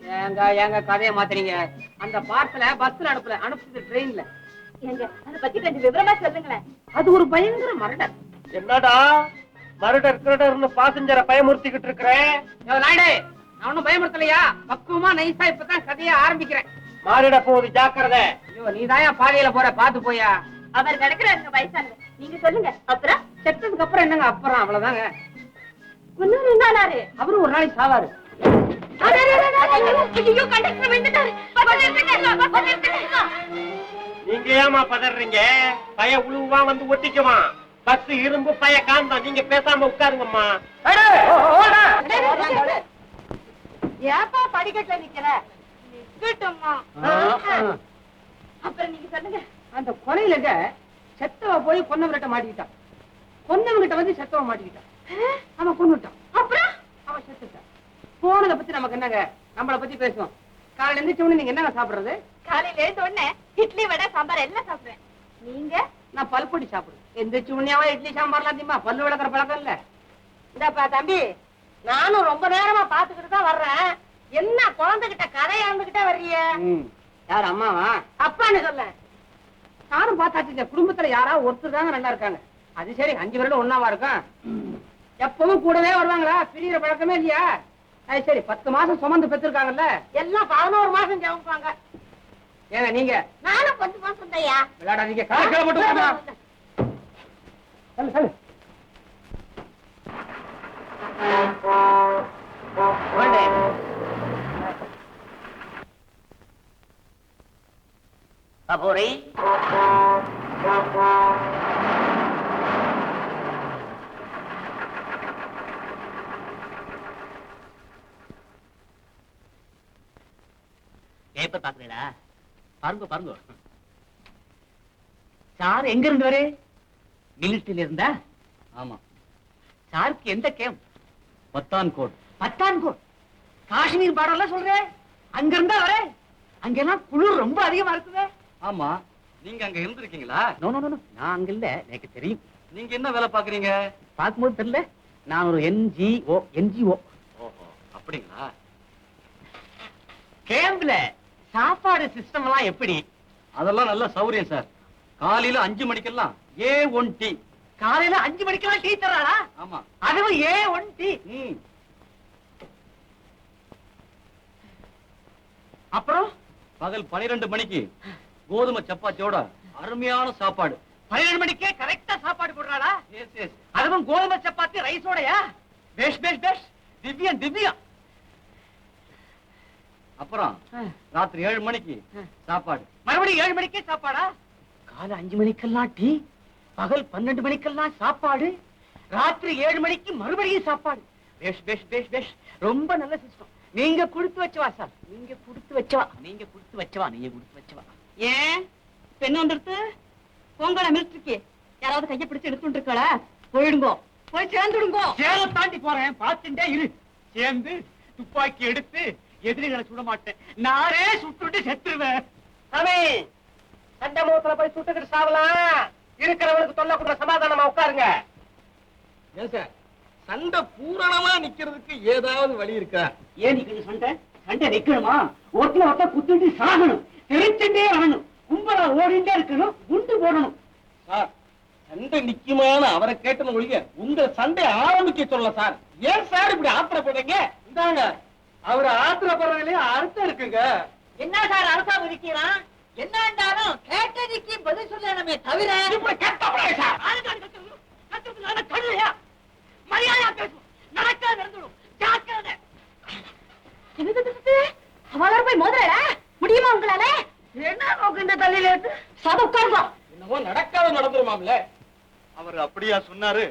ஏங்க கதையை மாத்துறீங்க? அந்த பார்சலை பஸ்ல அனுப்புறது ட்ரெயின்ல. ஏங்க அதை பத்தி கொஞ்சம் விவரமா சொல்லுங்களேன். அது ஒரு பயங்கர மர்டர். என்னடா மருடர் பாசஞ்சரை பயமுறுத்திக்கிட்டு இருக்கிறேன்? நாயுடு, நான் ஒன்னும் பயமுறுத்தலையா, பக்குவமா நைஸா இப்பதான் கதையை ஆரம்பிக்கிறேன். மாறிட போகுது, ஜாக்கிரதை. ஐயோ, நீதாயா பாதையில போற, பாத்து போயா. அவர் கிடக்குறாருங்க வயசானது, நீங்க சொல்லுங்க. அப்புறம் செத்ததுக்கு அப்புறம் என்னங்க? அப்புறம் அவ்வளவுதாங்க. இன்னும் என்னாரு? அவரும் ஒரு நாளைக்கு சாவாரு. ஐயோ, கண்டக்டர் விழுந்துட்டாரு. நீங்க ஏமா பதறீங்க? பய உழுவா வந்து ஒட்டிக்குவான். பஸ் இரும்பு, பய காந்தம். நீங்க பேசாம உட்காருங்கம்மா. ஏப்பா படிக்கட்டுல நிக்கிற? நிக்கட்டும்மா. அப்புறம் நீங்க சொல்லுங்க. அந்த கொலையிலங்க செத்தவ போய் கொன்னவங்கிட்ட மாட்டிக்கிட்டான், கொன்னவங்கிட்ட வந்து செத்தவ மாட்டிக்கிட்டான், அவன் கொன்னுட்டான். அப்புறம் அவன் செத்துட்டான். போனதை பத்தி நமக்கு என்னங்க, நம்மளை பத்தி பேசுவோம். காலையில எந்திரிச்ச நீங்க என்னங்க சாப்பிடுறது? காலையில எழுந்த உடனே இட்லி வடை சாம்பார் எல்லாம் சாப்பிடுவேன். நீங்க? நான் பல்பொடி சாப்பிடுவேன். எந்திரிச்ச உடனேவா இட்லி சாம்பார்லாம் திம்மா, பல்லு விளக்குற பழக்கம் இல்ல. இந்தப்பா தம்பி, நானும் ரொம்ப நேரமா பாத்துக்கிட்டு தான் வர்றேன். என்ன குழந்தைகிட்ட கதையாண்டுகிட்டே வர்றீங்க? யார் அம்மாவா? அப்பான்னு சொல்ல. நானும் பார்த்தாச்சு, குடும்பத்துல யாராவது ஒருத்தர் தாங்க நல்லா இருக்காங்க. அது சரி, 5 வருடம் ஒன்னாவா இருக்கும். எப்பவும் கூடவே வருவாங்களா? பிரிகிற பழக்கமே இல்லையா? அது சரி, 10 மாசம் சுமந்து பெற்றிருக்காங்கல்ல, எல்லாம் 11 மாசம் ஜெயிப்பாங்க. ஏங்க நீங்க நானும் 10 மாசம் தையா விளையாடாதீங்க. காய்ச்சல மட்டும் போடுமா? சொல்லு சொல்லு. கபூரி, பேப்பர் பாக்குறீங்களா? பாருங்க பாருங்க. சார் எங்க இருந்து வரு? மிலிட்டரியில இருந்தா? ஆமா. சாருக்கு எந்த கேம்? பத்தான்கோட். பத்தான்கோட் காஷ்மீர் பார்டர்ல சொல்றேன், அங்க இருந்தா வர. அங்கெல்லாம் குளிர் ரொம்ப அதிகமா இருக்குது. ஆமா. நீங்க அங்க இருந்திருக்கீங்களா? நோ நோ நோ, நான் அங்க இல்ல, எனக்கு தெரியும். நீங்க என்ன வேலை பாக்குறீங்க? பாக்கும்போது தெரியல. நான் ஒரு என்ஜிஓ. ஓஹோ, அப்படிங்களா? கேம்ப்ல சாப்பாடு சிஸ்டம் எல்லாம் எப்படி? அதெல்லாம் நல்ல சௌரியம் சார். காலையில 5 மணிக்கெல்லாம் A1 டீ. காலையில 5 மணிக்கெல்லாம் டீ தராளா? ஆமா. அதுவும் A1 டீ. அப்புறம் பகல் 12 மணிக்கு கோதுமை சப்பாத்தியோட அருமையான சாப்பாடு. 12 மணிக்கே கரெக்டா சாப்பாடு போடுறாளா? S S. அதுவும் கோதுமை சப்பாத்தி ரைஸோடயா? பேஷ் பேஷ் பேஷ், திவ்யம் திவ்யம். அப்புறம் ராத்திரி 7 மணிக்கு சாப்பாடு. மறுபடியும் 7 மணிக்கே சாப்பாடா? காலை 5 மணிக்கெல்லாம் டீ, பகல் 12 மணிக்கெல்லாம் சாப்பாடு, ராத்திரி 7 மணிக்கு மறுபடியும் சாப்பாடு. பேஷ் பேஷ் பேஷ் பேஷ், ரொம்ப நல்ல சிஸ்டம். நீங்க கொடுத்து வச்சவா சார், நீங்க கொடுத்து வச்சவா, நீங்க கொடுத்து வச்சவா, நீங்க கொடுத்து வச்சவா. ஏன் பெண்ணு வந்துடுத்து? போங்கடா மிலிட்டரிக்கு. யாராவது கையை பிடிச்சு எடுத்துட்டு இருக்கா? போயிடுங்கோ, போய் சேர்ந்துடுங்கோ. சேர தாண்டி போறேன், பார்த்துட்டே இரு. சேர்ந்து துப்பாக்கி எடுத்து எதிரிகளை சுட மாட்டேன், நானே சுட்டுட்டு செத்துருவேன். சாமி, சண்டை மூத்துல போய் சுட்டுக்கிட்டு சாவலாம். இருக்கிறவனுக்கு தொல்லை கொடுற சமாதானமா உட்காருங்க. ஏன் சார், சண்டை பூரணமா நிக்கிறதுக்கு ஏதாவது வழி இருக்கா? ஏன் நிக்கணும் சண்டை? சண்டை நிக்கணுமா? ஒருத்த குத்துட்டு சாகணும், தெரிச்சுட்டே வரணும், கும்பலா ஓடிண்டே இருக்கணும், குண்டு போடணும். சார், சண்டை நிக்குமான்னு அவரை கேட்டன ஒழிய உங்க சண்டை ஆரம்பிக்க சொல்ல சார். ஏன் சார் இப்படி ஆத்திரப்படுறீங்க? இந்தாங்க, அவரு ஆத்திரப்படுறதுலயே அர்த்தம் இருக்குங்க. என்ன சார் அரசா விதிக்கிறான்? என்னண்டாலும் கேட்டதுக்கு பதில் சொல்லணுமே தவிர இப்படி கேட்கக்கூடாது சார். கழுதையா மரியாதையா பேசும், நடக்காத நடந்துடும், ஜாக்கிரதை. அவளோட போய் மோதுற முடியுமா உங்களால? என்ன நோக்கு இந்த தள்ளியில இருக்கு? சத உட்காருங்க. என்னமோ நடக்காத நடந்துருமாம்ல. அவர் அப்படியா சொன்னாரு?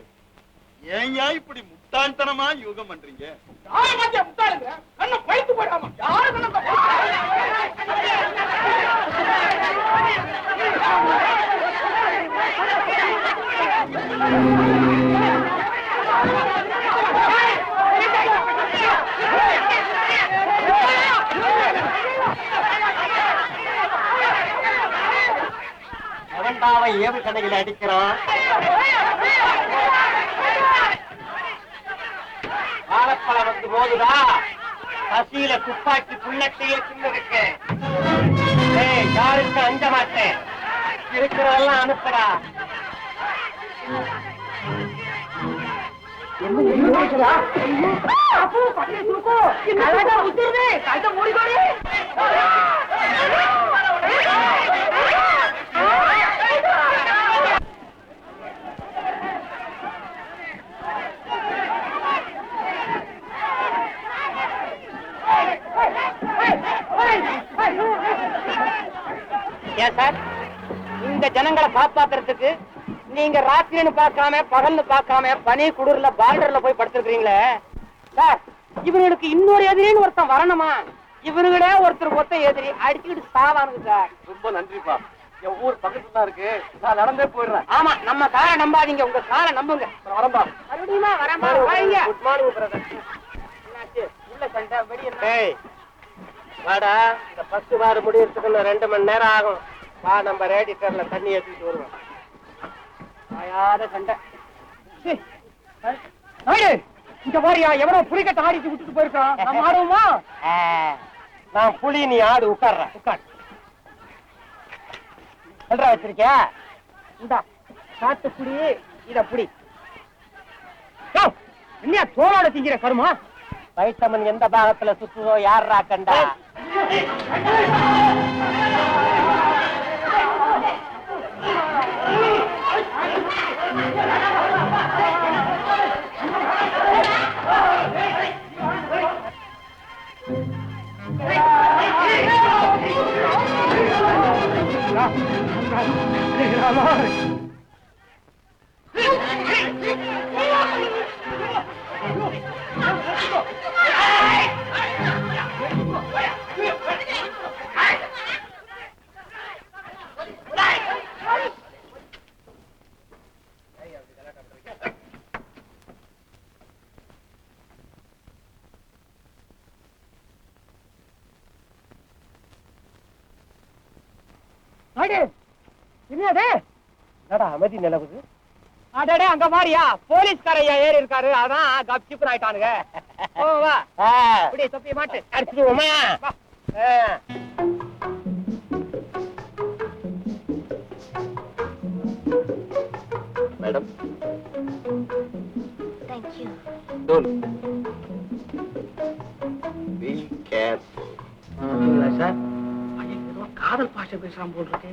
ஏன்யா இப்படி முட்டாள்தனமா யோகம் பண்றீங்க? யாரை பார்த்தியா முட்டாளுங்க? கண்ணை பழுத்து போயிடாமா? யாரு கண்ணை அவன் ஏவு கடையில் அடிக்கிறான். வாழைப்பழம் வந்து போகுதா, பசியில துப்பாக்கி புள்ளத்தையே தின்னுருக்கு. யாருக்கு அஞ்ச மாட்டேன், இருக்கிறதெல்லாம் அனுப்புறா. ஏன் சார், இந்த ஜனங்களை காப்பாத்துறதுக்கு நீங்க ராத்திரின்னு பார்க்காம பகல்னு பார்க்காம பனி குளிர்ல பார்டர்ல போய் படுத்துருக்கீங்களே சார். இவங்களுக்கு இன்னொரு எதிரின்னு ஒருத்தன் வரணுமா? இவனுங்களே ஒருத்தர் எதிரி அடிச்சுக்கிட்டு சாவானுங்க சார். ரொம்ப நன்றிப்பா. என் ஊர் பக்கத்துல தான் இருக்கு, நான் நடந்தே போயிடுறேன். ஆமா, நம்ம காரை நம்பாதீங்க, உங்க காரை நம்புங்க. வரம்பா. மறுபடியுமா வரம்பா? Good morning brother. என்னாச்சு? உள்ள சண்டை வெளியே. வாடா, இந்த 10 வார முடியறதுக்கு 2 மணி நேரம் ஆகும். வா, நம்ம ரேடிட்டர்ல தண்ணி ஏற்றிட்டு வருவோம். ஆயாத சண்டை. இங்க பாரியா, எவனோ புலிக்கட்ட ஆடிட்டு விட்டுட்டு போயிருக்கான். நம்ம ஆடுவோமா? நான் புலி, நீ ஆடு. உட்கார்ற, உட்கார். சொல்ற வச்சிருக்கியா? இந்தா காத்து புடி, இத புடி. என்ன தோளோட திங்கிற கருமா? வைட்டமன் எந்த பாகத்துல சுத்துதோ யாரா கண்டா? என்னடா அமைதி நிலவுது? அடடே, அங்க மாறியா போலீஸ்காரையா ஏறி இருக்காரு, அதான் கப்சிப்பு ஆயிட்டானுங்க. வா, இப்படி தொப்பி மாட்டு அடிச்சுடுவோமா? Madam, thank you. Be careful. Sir, காதல் பாஷை பேசுறான் போல் இருக்கு.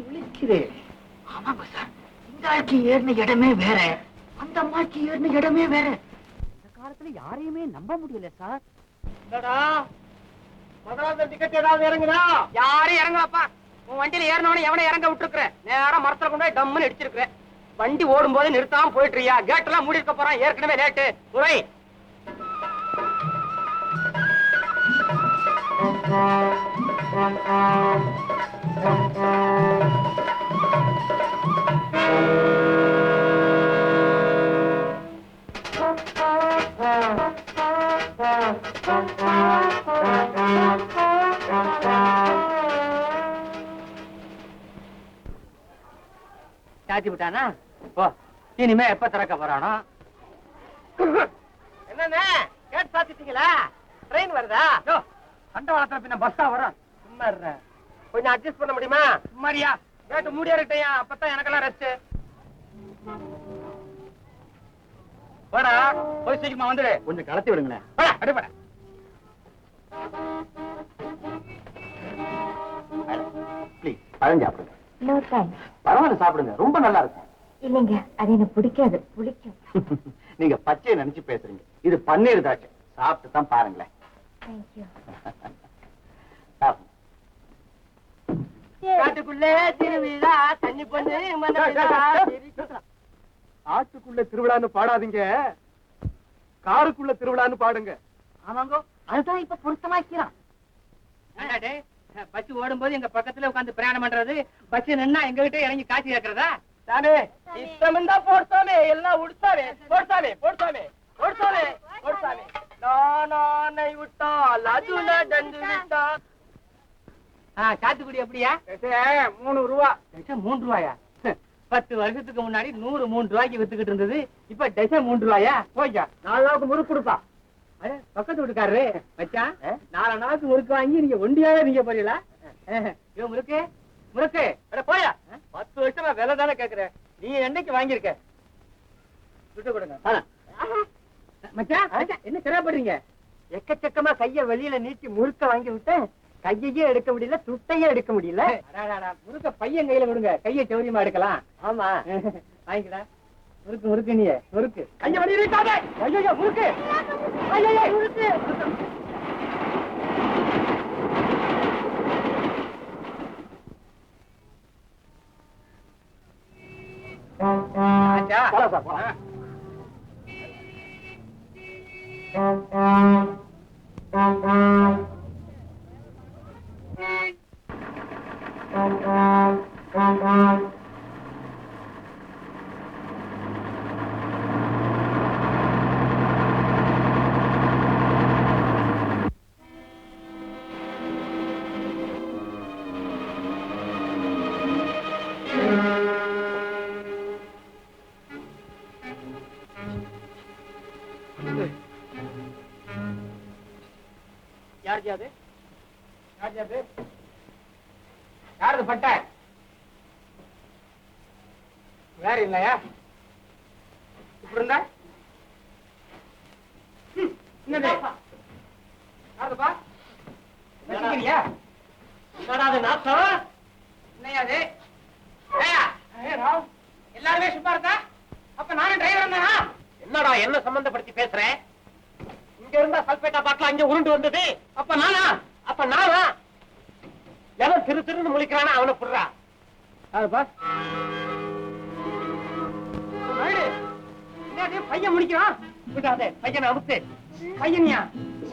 விழிக்குது. ஆமாங்க சார், இந்த ஆட்சி ஏறின இடமே வேற, அந்த அம்மாச்சி ஏறின இடமே வேற. இந்த காலத்துல யாரையுமே நம்ப முடியல சார். டிக்கெட் ஏதாவது இறங்குதா? யாரும் இறங்கப்பா. உன் வண்டியில ஏறினவன எவனை இறங்க விட்டுருக்குற? நேரா மரத்துல கொண்டு போய் டம்முன்னு அடிச்சிருக்கிறேன். வண்டி ஓடும் போது நிறுத்தாம போயிட்டுறியா? கேட் எல்லாம் மூடி இருக்க போறான், ஏற்கனவே லேட்டு. துறை சாத்தி விட்டானா? இனிமே எப்ப திறக்க போறானோ? என்னன்னு கேட் சாத்திட்டீங்களா? ட்ரெயின் வருதா? சண்டை வளர்த்த பின்ன பஸ்ஸா வரும். சும்மா இருற, கொஞ்சம் அட்ஜஸ்ட் பண்ண முடியுமா? சும்மாரியா, கேட்டு மூடியா இருக்கியா? அப்பதான் எனக்கெல்லாம் ரெஸ்ட். போடா, போய் சீக்கிரமா வந்துடு. கொஞ்சம் கடத்தி விடுங்களேன். அடிப்பட ப்ளீஸ், பழம் சாப்பிடுங்க. No thanks. பரவாயில்ல, சாப்பிடுங்க, ரொம்ப நல்லா இருக்கும். இல்லைங்க, அது எனக்கு பிடிக்காது. பிடிக்கும். நீங்க பச்சையை நினைச்சு பேசுறீங்க. இது பன்னீர் திராட்சை, சாப்பிட்டு தான் பாருங்களேன். தேங்க்யூ. காட்டுக்குள்ளே திருவிழா, தண்ணி பொண்ணு ஆட்டுக்குள்ள திருவிழான்னு பாடாதீங்க, காருக்குள்ள திருவிழான்னு பாடுங்க. ஆமாங்கோ, அதுதான் இப்ப பொருத்தமாக்கிறான். பஸ் ஓடும் போது எங்க பக்கத்துல உட்காந்து பிரயாணம் பண்றது, பஸ் நின்னா எங்க கிட்ட இறங்கி காட்சி கேட்கறதா? சாமி இஷ்டமிருந்தா போடுசாமி எல்லாம் உடுசாமி போடுசாமி போடுசாமி போடுசாமி போடுசாமி நானை விட்டால் அது நடந்து விட்டா. சாத்துக்குடி எப்படியா? 3 ரூபா. 3 ரூபாயா? 10 வருஷத்துக்கு முன்னாடி 103 ரூபாய்க்கு வித்துக்கிட்டு இருந்தது. இப்ப டசன் 3 ரூபாயா? போய்யா 4 நாளுக்கு முறுக்கு கொடுப்பா. பக்கத்து வீட்டுக்காரரு மச்சான் 4 நாளுக்கு முறுக்கு வாங்கி நீங்க ஒண்டியாவே நீங்க போறீங்களா? முறுக்கு முறுக்கு போயா 10 வருஷமா விலை தானே கேக்குறேன். நீ என்னைக்கு வாங்கியிருக்க? விட்டு கொடுங்க மச்சான். என்ன சிரமப்படுறீங்க? எக்கச்சக்கமா கைய வெளியில நீட்டி முறுக்க வாங்கி விட்டேன். கையையே எடுக்க முடியல, துட்டையே எடுக்க முடியல. முறுக்க பையன் கையில கொடுங்க, கையை சௌரியமா எடுக்கலாம். ஆமா வாங்கிக்கடா. முறுக்கு முறுக்கு நீ முறுக்கு கைய வெளியிட்டாத. ஐயோ முறுக்கு ஐயோ முறுக்கு. யாரு பட்ட வேற இல்லையா? இப்படி இருந்தா யாருப்பா? எல்லாருமே சும்மா இருக்கா? அப்ப நானும் டிரைவர் தானா? என்னடா என்ன சம்பந்தப்படுத்தி பேசுறேன்? இங்க இருந்தா சல்பேட்டா பாட்டில அங்க உருண்டு வந்தது. அப்ப நானா? அப்ப நானா? எவன் திரு திருன்னு முழிக்கிறானா அவனை புடுறா. பையன் முடிக்கிறான். விடாதே பையனை அமுத்து. பையன்யா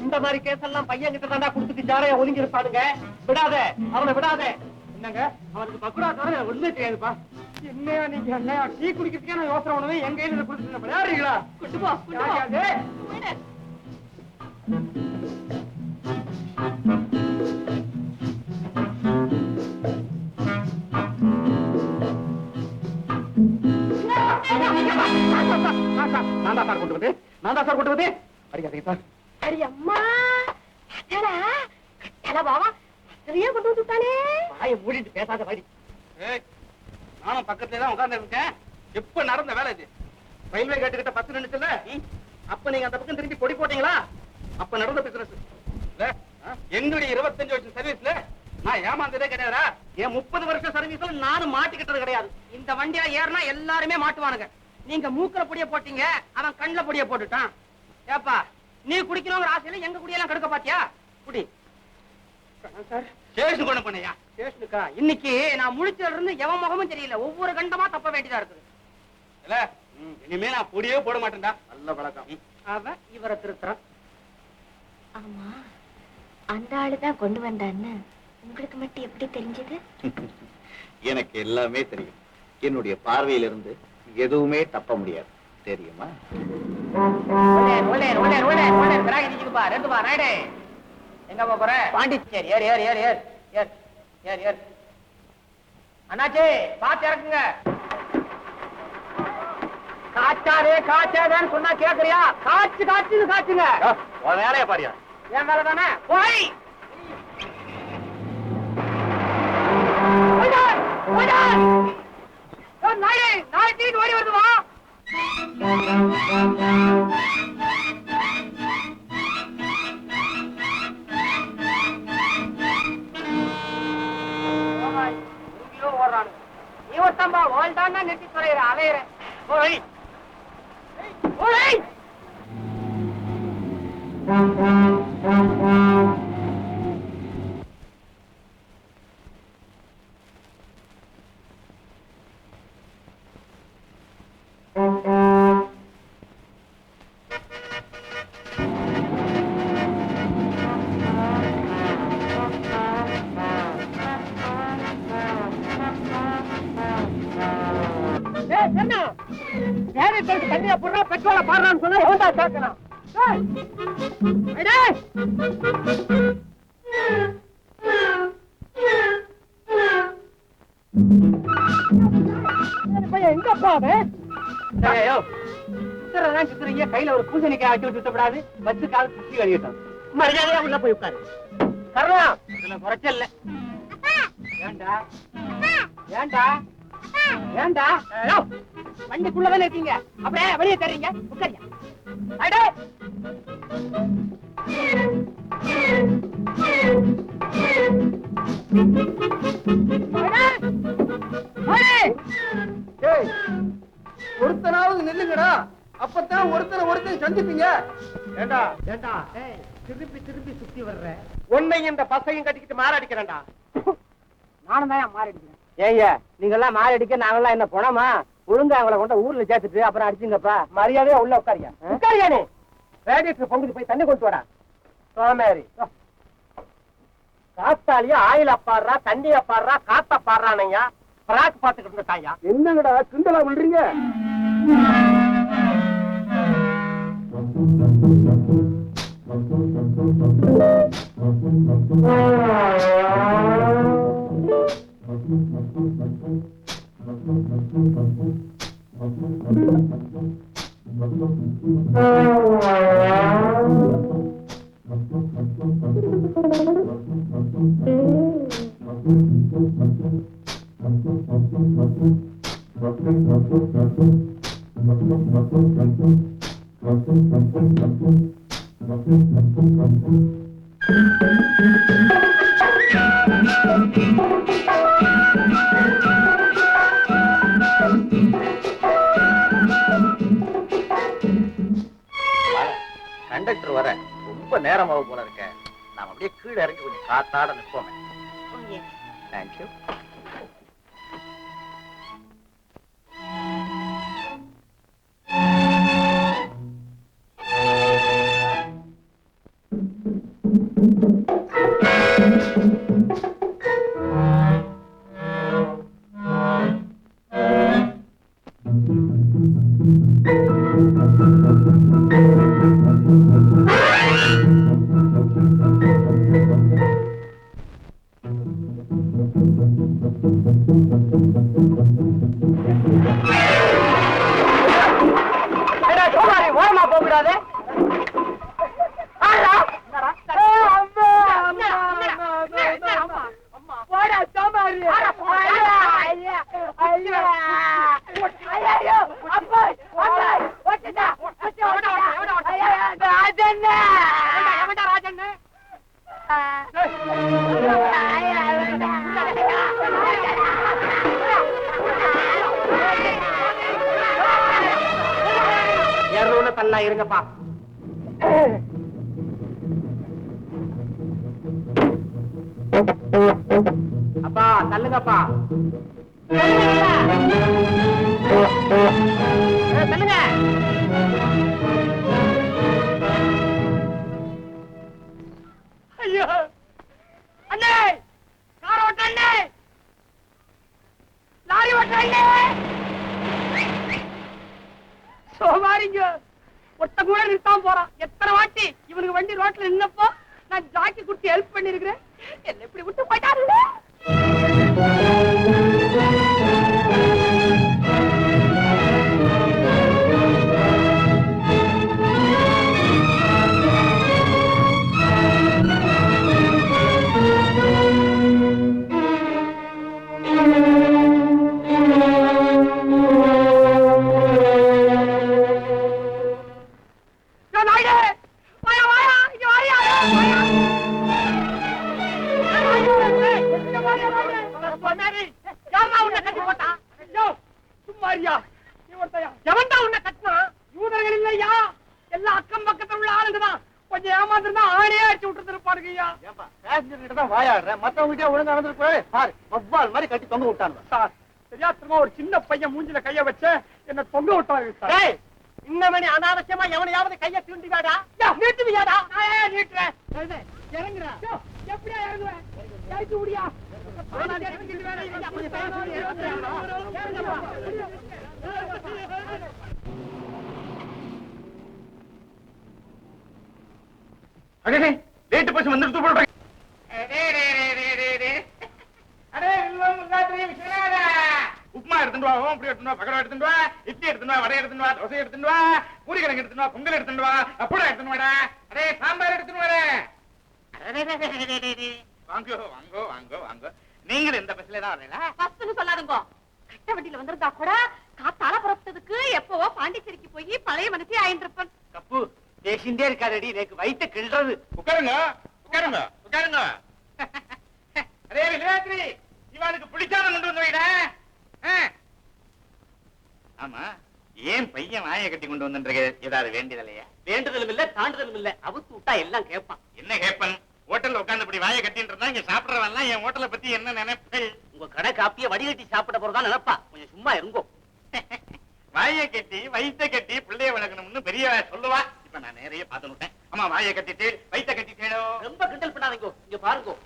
இந்த மாதிரி கேஸ் எல்லாம் பையன் கிட்ட தாண்டா கொடுத்துட்டு ஜாலையா ஒதுங்கி இருப்பானுங்க. விடாத அவனை விடாத. என்னங்க அவனுக்கு பக்குடா தவிர ஒண்ணுமே தெரியாதுப்பா. என்னையா நீங்க என்னையா டீ குடிக்கிறதுக்கே நான் யோசனை பண்ணுவே. என் கையில கொடுத்துட்டு விளையாடுறீங்களா? பேசாத மாதிரி நானும் பக்கத்துலதான் உட்கார்ந்து இருக்கேன். எப்ப நடந்த வேலை இது? ரயில்வே கேட்டு கிட்ட பஸ் நின்னுச்சுல்ல, அப்ப நீங்க அந்த பக்கம் திரும்பி கொடி போட்டீங்களா? அப்ப நடந்த பிசினஸ் எங்களுடைய 25 வருஷம் சர்வீஸ்ல நான் ஏமாந்ததே கிடையாதா? என் 30 வருஷம் சர்வீஸ்ல நானும் மாட்டிக்கிட்டது கிடையாது. இந்த வண்டியா ஏறினா எல்லாருமே மாட்டுவானுங்க. நீங்க மூக்குல பொடிய போட்டீங்க, அவன் கண்ணுல பொடிய போட்டுட்டான். ஏப்பா நீ குடிக்கணுங்கிற ஆசையில எங்க குடியெல்லாம் கெடுக்க பாத்தியா? குடி சார். ஸ்டேஷன் கொண்டு போனியா? ஸ்டேஷனுக்கா? இன்னைக்கு நான் முழிச்சதுல இருந்து எவன் முகமும் தெரியல. ஒவ்வொரு கண்டமா தப்ப வேண்டியதா இருக்குது. இல்ல இனிமே நான் பொடியே போட மாட்டேன்டா. நல்ல பழக்கம். அவன் இவரை திருத்துறான். ஆமா அந்த ஆளுதான் கொண்டு வந்தான்னு உங்களுக்கு மட்டும் எப்படி தெரிஞ்சது? எனக்கு எல்லாமே தெரியும். என்னுடைய பார்வையிலிருந்து எதுவுமே தப்ப முடியாது தெரியுமா? எங்க போற? பாண்டிச்சேரி. ஏர் ஏர் ஏர் ஏர் ஏர் ஏர் ஏர். அண்ணாச்சி பாத்து இறக்குங்க. காச்சாரே காச்சாதான்னு சொன்னா கேக்குறியா? காச்சு காச்சுன்னு காச்சுங்க. வேலையா பாரியா? என் வேலை தானே. போய் நாளை தீட்டு ஓடி வருதுவா. ஓடுறானு இவத்தம்பா ஓல்டான்னா நெட்டி துறையிற அலையிற. போய் போய் ரேடியேட்டருக்கு தண்ணியா போடுறா பெட்ரோலை பாடுறான்னு சொன்னா எவன்டா கேட்கலாம்? எங்கப்பா அவன்? கையில ஒரு பூசணிக்காய் ஆட்டி விட்டுப்படாது, வச்சு கால சுத்தி கழிவிட்டோம். மரியாதையா உள்ள போய் உட்காரு. கருணா இதுல குறைச்சல் இல்ல. ஏண்டா ஏண்டா ஏண்டா வண்டிக்குள்ளதானே இருக்கீங்க, அப்படியே வெளியே தர்றீங்க? உட்காரியா? அடே ஒருத்தனாவது நில்லுங்கடா, அப்பதான் ஒருத்தனை சந்திப்பீங்க. ஏண்டா ஏண்டா திருப்பி திருப்பி சுத்தி வர்ற உன்னை இந்த பசையும் கட்டிக்கிட்டு மாரடிக்கிறேன்டா. நானும் தான் மாரடிக்கிறேன். ஏய்யா நீங்க எல்லாம் மாரடிக்க நாங்கெல்லாம் என்ன போனோமா? ஒழுங்கா அவங்கள கொண்ட ஊர்ல சேர்த்துட்டு அப்புறம் அடிச்சுங்கப்பா. மரியாதையா உள்ள உட்காரியா? உட்காரியா நீ? ரேடியேட்டர் பொங்குது, போய் தண்ணி கொண்டு வாடா. சோமேரி காத்தாலியா ஆயில் அப்பாடுறா, தண்ணி அப்பாடுறா, காத்த பாடுறானையா பிராக்கு பாத்துக்கிட்டு இருக்காயா. என்னங்கடா கிண்டலா பண்றீங்க? கண்டக்டர் வர ரொம்ப நேரமாக போல இருக்க, நாம அப்படியே கீழே இறங்கி கொஞ்சம் காத்தாட நிற்போமே. தேங்க்யூ. இருங்கப்பா. அப்பா தள்ளுங்கப்பா, தள்ளுங்க. ஐயோ அண்ணே, கார் ஓட்ட அண்ணே, லாரி ஓட்ட அண்ணே. சோமாரிங்க ஒட்ட கூட நிறுத்தாம போறான். எத்தனை வாட்டி இவனுக்கு வண்டி ரோட்ல நின்னப்போ நான் ஜாக்கி குடுத்து ஹெல்ப் பண்ணிருக்கிறேன். என்ன இப்படி விட்டு போயிட்டாரு. ஒரு சின்ன பையன் மூஞ்சில கைய வச்ச என்ன தொங்க விட்டாங்க. இன்னமணி அனாவசியமா எவனையாவது கைய தூண்டி வாடா, நீட்டுவியாடா. நீட்டுறேன், இறங்குறா. எப்படியா இறங்குவேன்? கைக்கு முடியா அடே லேட் பஸ் வந்துட்டு போடுறேன். உப்புமா எடுத்துட்டு வா, அப்படி எடுத்துட்டு வா, பக்கடா எடுத்துட்டு வா, இட்லி எடுத்துட்டு வா, வடை எடுத்துட்டு வா, தோசை எடுத்துட்டு வா, பூரி கிழங்கு எடுத்துட்டு வா, பொங்கல் எடுத்துட்டு வா, அப்பளம் எடுத்துட்டு வாடா. அடே சாம்பார் எடுத்துட்டு வாடா. வாங்கோ வாங்கோ வாங்கோ வாங்கோ. நீங்க இந்த பஸ்ல தான் வரீங்களா? பஸ்ன்னு சொல்லாதுங்க. கட்ட வண்டியில வந்திருந்தா கூட காத்தால புறப்பட்டதுக்கு எப்பவோ பாண்டிச்சேரிக்கு போய் பழைய மனசே ஆயின்றிருப்பேன். கப்பு பேசிண்டே இருக்காதடி, எனக்கு வயிற்ற கிள்றது. உட்காருங்க உட்காருங்க உட்காருங்க. அரே விளையாட்டு இவனுக்கு பிடிச்சாம கொண்டு வந்து வைடா. ஆமா, ஏன் பையன் வாயை கட்டி கொண்டு வந்துருக்கு? ஏதாவது வேண்டியதில்லையா? வேண்டுதலும் இல்ல, தாண்டுதலும் இல்ல. அவுத்து விட்டா எல்லாம் கேட்பான். என்ன கேப்பன்? ஹோட்டல்ல உட்கார்ந்து இப்படி வாயை கட்டிட்டு இருந்தா இங்க சாப்பிடுறவன் என் ஹோட்டலை பத்தி என்ன நினைப்பு? உங்க கடை காப்பிய வடிகட்டி சாப்பிட போறதா நினைப்பா. கொஞ்சம் சும்மா இருங்கோ. வாயை கட்டி வயிற்ற கட்டி பிள்ளைய வளர்க்கணும்னு பெரிய சொல்லுவா. இப்ப நான் நிறைய பார்த்துட்டேன். அம்மா வாயை கட்டிட்டு வயிற்ற கட்டிட்டேனோ. ரொம்ப கிண்டல் பண்ணாதீங்க. இங்க பாருங்க.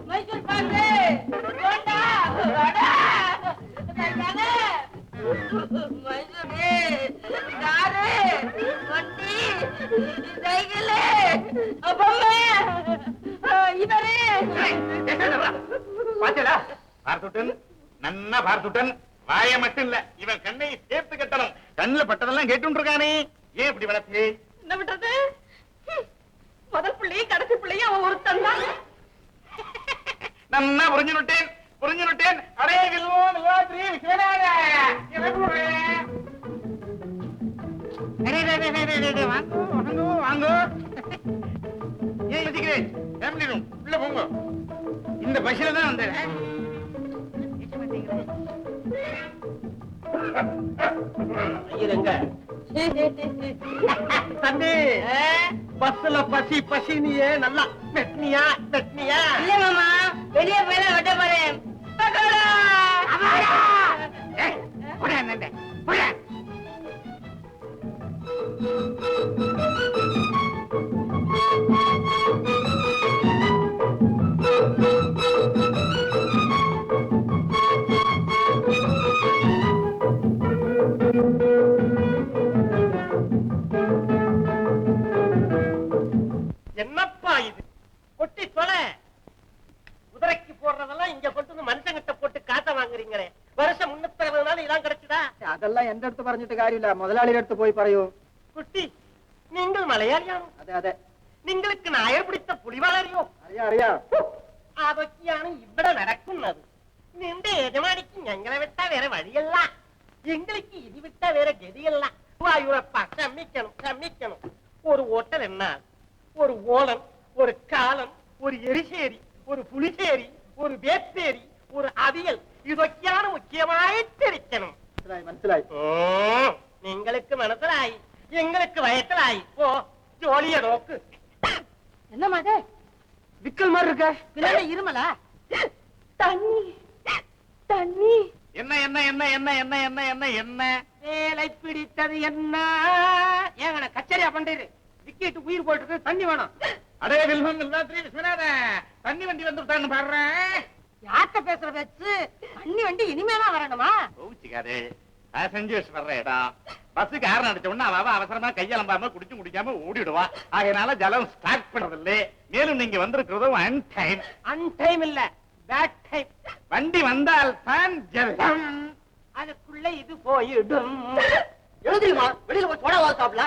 மைசூர் பாக்கு, போண்டா, வடை, மைசூர் காரு, வண்டி, சைக்கிள், பொம்மை, இவரு பாத்தீங்களா? பார்த்துட்டன் நன்னா பார்த்துட்டன். வாய மட்டும் இல்ல, இவன் கண்ணை சேர்த்து கட்டணும். கண்ணுல பட்டதெல்லாம் கேட்டு இருக்கானே. ஏன் இப்படி வளர்த்து? என்ன பண்றது? முதல் பிள்ளையும் கடைசி பிள்ளையும் அவன் ஒருத்தன் தான். நன்னா புரிஞ்சுட்டேன் புரிஞ்சுட்டேன். அடே வில்வோ வில்வாத்ரி விஸ்வநாத வாங்கோ வாங்கோ வாங்கோ. ஏன் யோசிக்கிறேன்? ஃபேமிலி ரூம் உள்ள போங்க. இந்த பஸ்ல தான் வந்தேன். ஐயருங்க தம்பி, பஸ்ல பசி பசினியே நல்லா வெட்னியா வெட்னியா? இல்ல மாமா, வெளியே போய் வெட்ட போறேன். என்னப்பா இது? கொட்டி தொலை. குதிரைக்கு போடுறதெல்லாம் இங்க கொண்டு மனுஷங்கிட்ட போட்டு காத்த வாங்குறீங்களே. வருஷம் 360 நாள் இதான் கிடைச்சுதா? அதெல்லாம் எந்த இடத்து പറഞ്ഞിട്ട് കാര്യമില്ല, മുതലാളിയുടെ അടുത്ത് പോയി പറയൂ. குட்டி, நீங்கள் മലയാളിയാണോ? അതെ അതെ, നിങ്ങൾക്ക് നായ പിടിച്ച പുലിവാളറിയോ? അറിയാം അറിയാം. അതൊക്കെയാണ് ഇവിടെ നടക്കുന്നത്. നിന്റെ യജമാനിക്ക് ഞങ്ങളെ വിട്ടാ വേറെ വഴിയല്ല, എங்களுக்கு ഇത് വിട്ടാ വേറെ ഗതിയല്ല. വായുറപ്പ ക്ഷമിക്കണം ക്ഷമിക്കണം. ஒரு ஓட்டல் என்ன, ஒரு ஓலன், ஒரு காலன், ஒரு எரிசேரி, ஒரு புளிசேரி, ஒரு வேப்பேரி, ஒரு அவியல், ഇതൊക്കെയാണ് മുഖ്യമായിട്ടിരിക്കണം. മനസ്സിലായി. നിങ്ങൾക്ക് മനസ്സിലായി, എங்களுக்கு വയറ്റിലായി. ഓ ജോലിയെ നോക്ക്. என்ன மாதிரி விக்கல் மாதிரி இருக்க. பின்னாடி இருமலா? தண்ணி தண்ணி. என்ன என்ன என்ன என்ன என்ன என்ன என்ன என்ன வேலை பிடித்தது என்ன? ஏங்க கச்சேரியா பண்றது? விக்கெட்டு உயிர் போயிட்டு தண்ணி வேணும். அடே வில்வம் வில்வாத்ரி விஸ்வநாத, தண்ணி வண்டி வந்துட்டான்னு பாடுறேன். யார்கிட்ட பேசுற பேச்சு? தண்ணி வண்டி இனிமேதான் வரணுமா? கோவிச்சுக்காரு, பேசஞ்சர்ஸ் வர்ற இடம். பஸ்ஸுக்கு ஹாரன் அடிச்ச உடனே அவ அவசரமா கையலம்பாம குடிச்சு குடிக்காம ஓடிடுவா. அதனால ஜலம் ஸ்டார்ட் பண்றதில்லை. மேலும் நீங்க வந்திருக்கிறதும் அன்டைம். அன்டைம் இல்ல, பேட் டைம். வண்டி வந்தால் தான் ஜலம். அதுக்குள்ள இது போயிடும். எழுதிருமா, வெளியில போய் போட வாசாப்ல.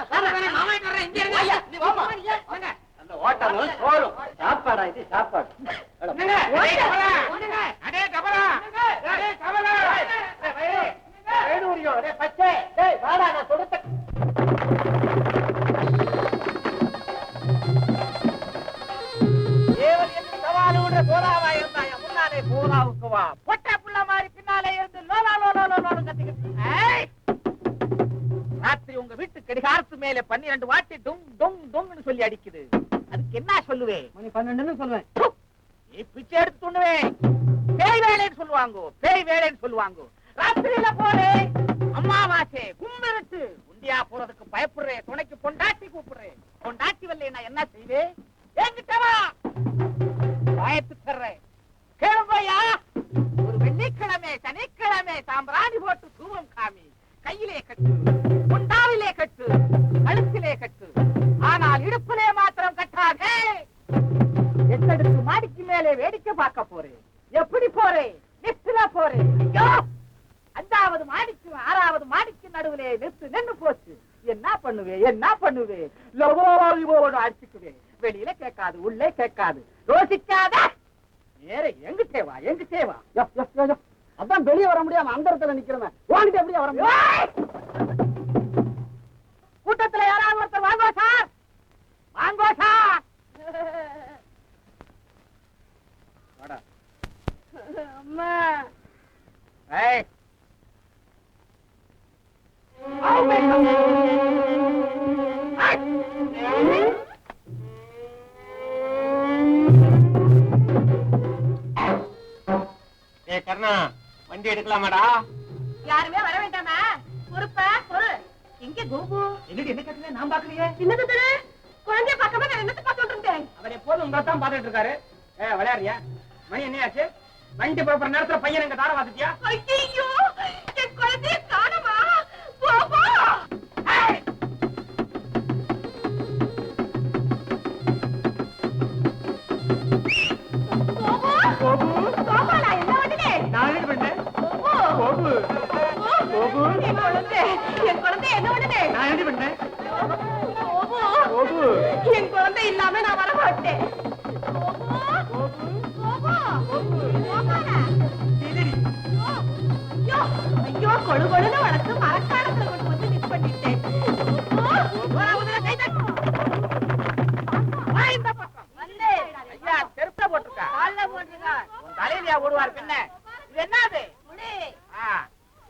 அந்த ஓட்டமும் சோறும் சாப்பாடா? இது சாப்பாடு. அடே கபலா, அடே கபலா, பச்சை வாடா, நான் கொடுத்த சவாலோட போராவா இருந்தாங்க. முன்னாலே போராவுக்கு வா. பொட்டை புள்ள மாதிரி பின்னாலே இருந்து லோலா லோலா லோலோன்னு கத்திக்கிட்டு ராத்திரி உங்க வீட்டு கடிகாரத்து மேல 12 வாட்டி டும் டும் டும்னு சொல்லி அடிக்குது. அதுக்கு என்ன சொல்லுவேன்? மணி 12ன்னு சொல்லுவேன். நீ பிச்சை எடுத்து துண்ணுவேன். பேய் வேலைன்னு சொல்லுவாங்க, பேய் வேலைன்னு சொல்லுவாங்க. ராத்திரியில போறேன், அம்மாவாசே கும்பிட்டு உண்டியா போறதுக்கு பயப்படுறேன். துணைக்கு பொண்டாட்டி கூப்பிடுறேன். பொண்டாட்டி வரல நான் என்ன செய்வேன்? என்கிட்ட வா, பயத்து தர்றேன். கேளுங்கய்யா, ஒரு வெள்ளிக்கிழமை சனிக்கிழமை சாம்பிராணி போட்டு கையிலே கட்டு, குண்டாவிலே கட்டு, கழுத்திலே கட்டு, ஆனால் இடுப்பிலே மாத்திரம் கட்டாதே. எட்டடுக்கு மாடிக்கு மேலே வேடிக்கை பார்க்க போறேன். எப்படி போறேன்? லிப்ட்ல போறேன். ஐயோ, 5வது மாடிக்கு 6வது மாடிக்கு நடுவிலே நின்று போச்சு. என்ன பண்ணுவே லவோடு அடிச்சுக்குவேன். வெளியில கேட்காது, உள்ளே கேட்காது. யோசிக்காத, நேர எங்க தேவா. அதான் வெளியே வர முடியாம அந்த இடத்துல நிக்கிறவன் வாங்கிட்டு எப்படியா வர முடியும்? கூட்டத்துல யாராவது ஒருத்தர் வாங்கோ சார், வாங்கோ சார். அம்மா ஏய், கர்ணா, வண்டி எடுக்கலாமாடா? யாருமே வர வேண்டாமா? பொறுப்பா பொறு. எங்க கோபு? என்னடி என்ன கேட்டீங்க? நான் பாக்கலையே. என்னது இது? குழந்தைய பார்க்காம நான் என்னத்தை பார்த்துட்டு இருந்தேன்? அவர் எப்போதும் உங்களை தான் பாத்துட்டு இருக்காரு. விளையாடுறியா? மணி என்ன ஆச்சு? வண்டி புறப்படுற நேரத்துல பையன் எங்க தார வாத்துட்டியா? ஐயோ, என் குழந்தைய காணோமா? கோபு! கோபு, கோபாலா, என்ன பண்ணுது? நான் என்ன பண்ணேன்? கோபு, என் குழந்தை என்ன பண்ணுது? நான் என்ன பண்ணேன்? கோபு, என் குழந்தை இல்லாம நான் வர மாட்டேன். ஐயோ, கொழு கொழுன்னு வளர்த்து மரக்காலத்துல கொண்டு வந்து மிஸ் பண்ணிட்டேன். இந்த பக்கம் ஐயா, செருப்பை போட்டுருக்கா, உன் தலையிலயா ஓடுவார் பின்ன. இது என்னது?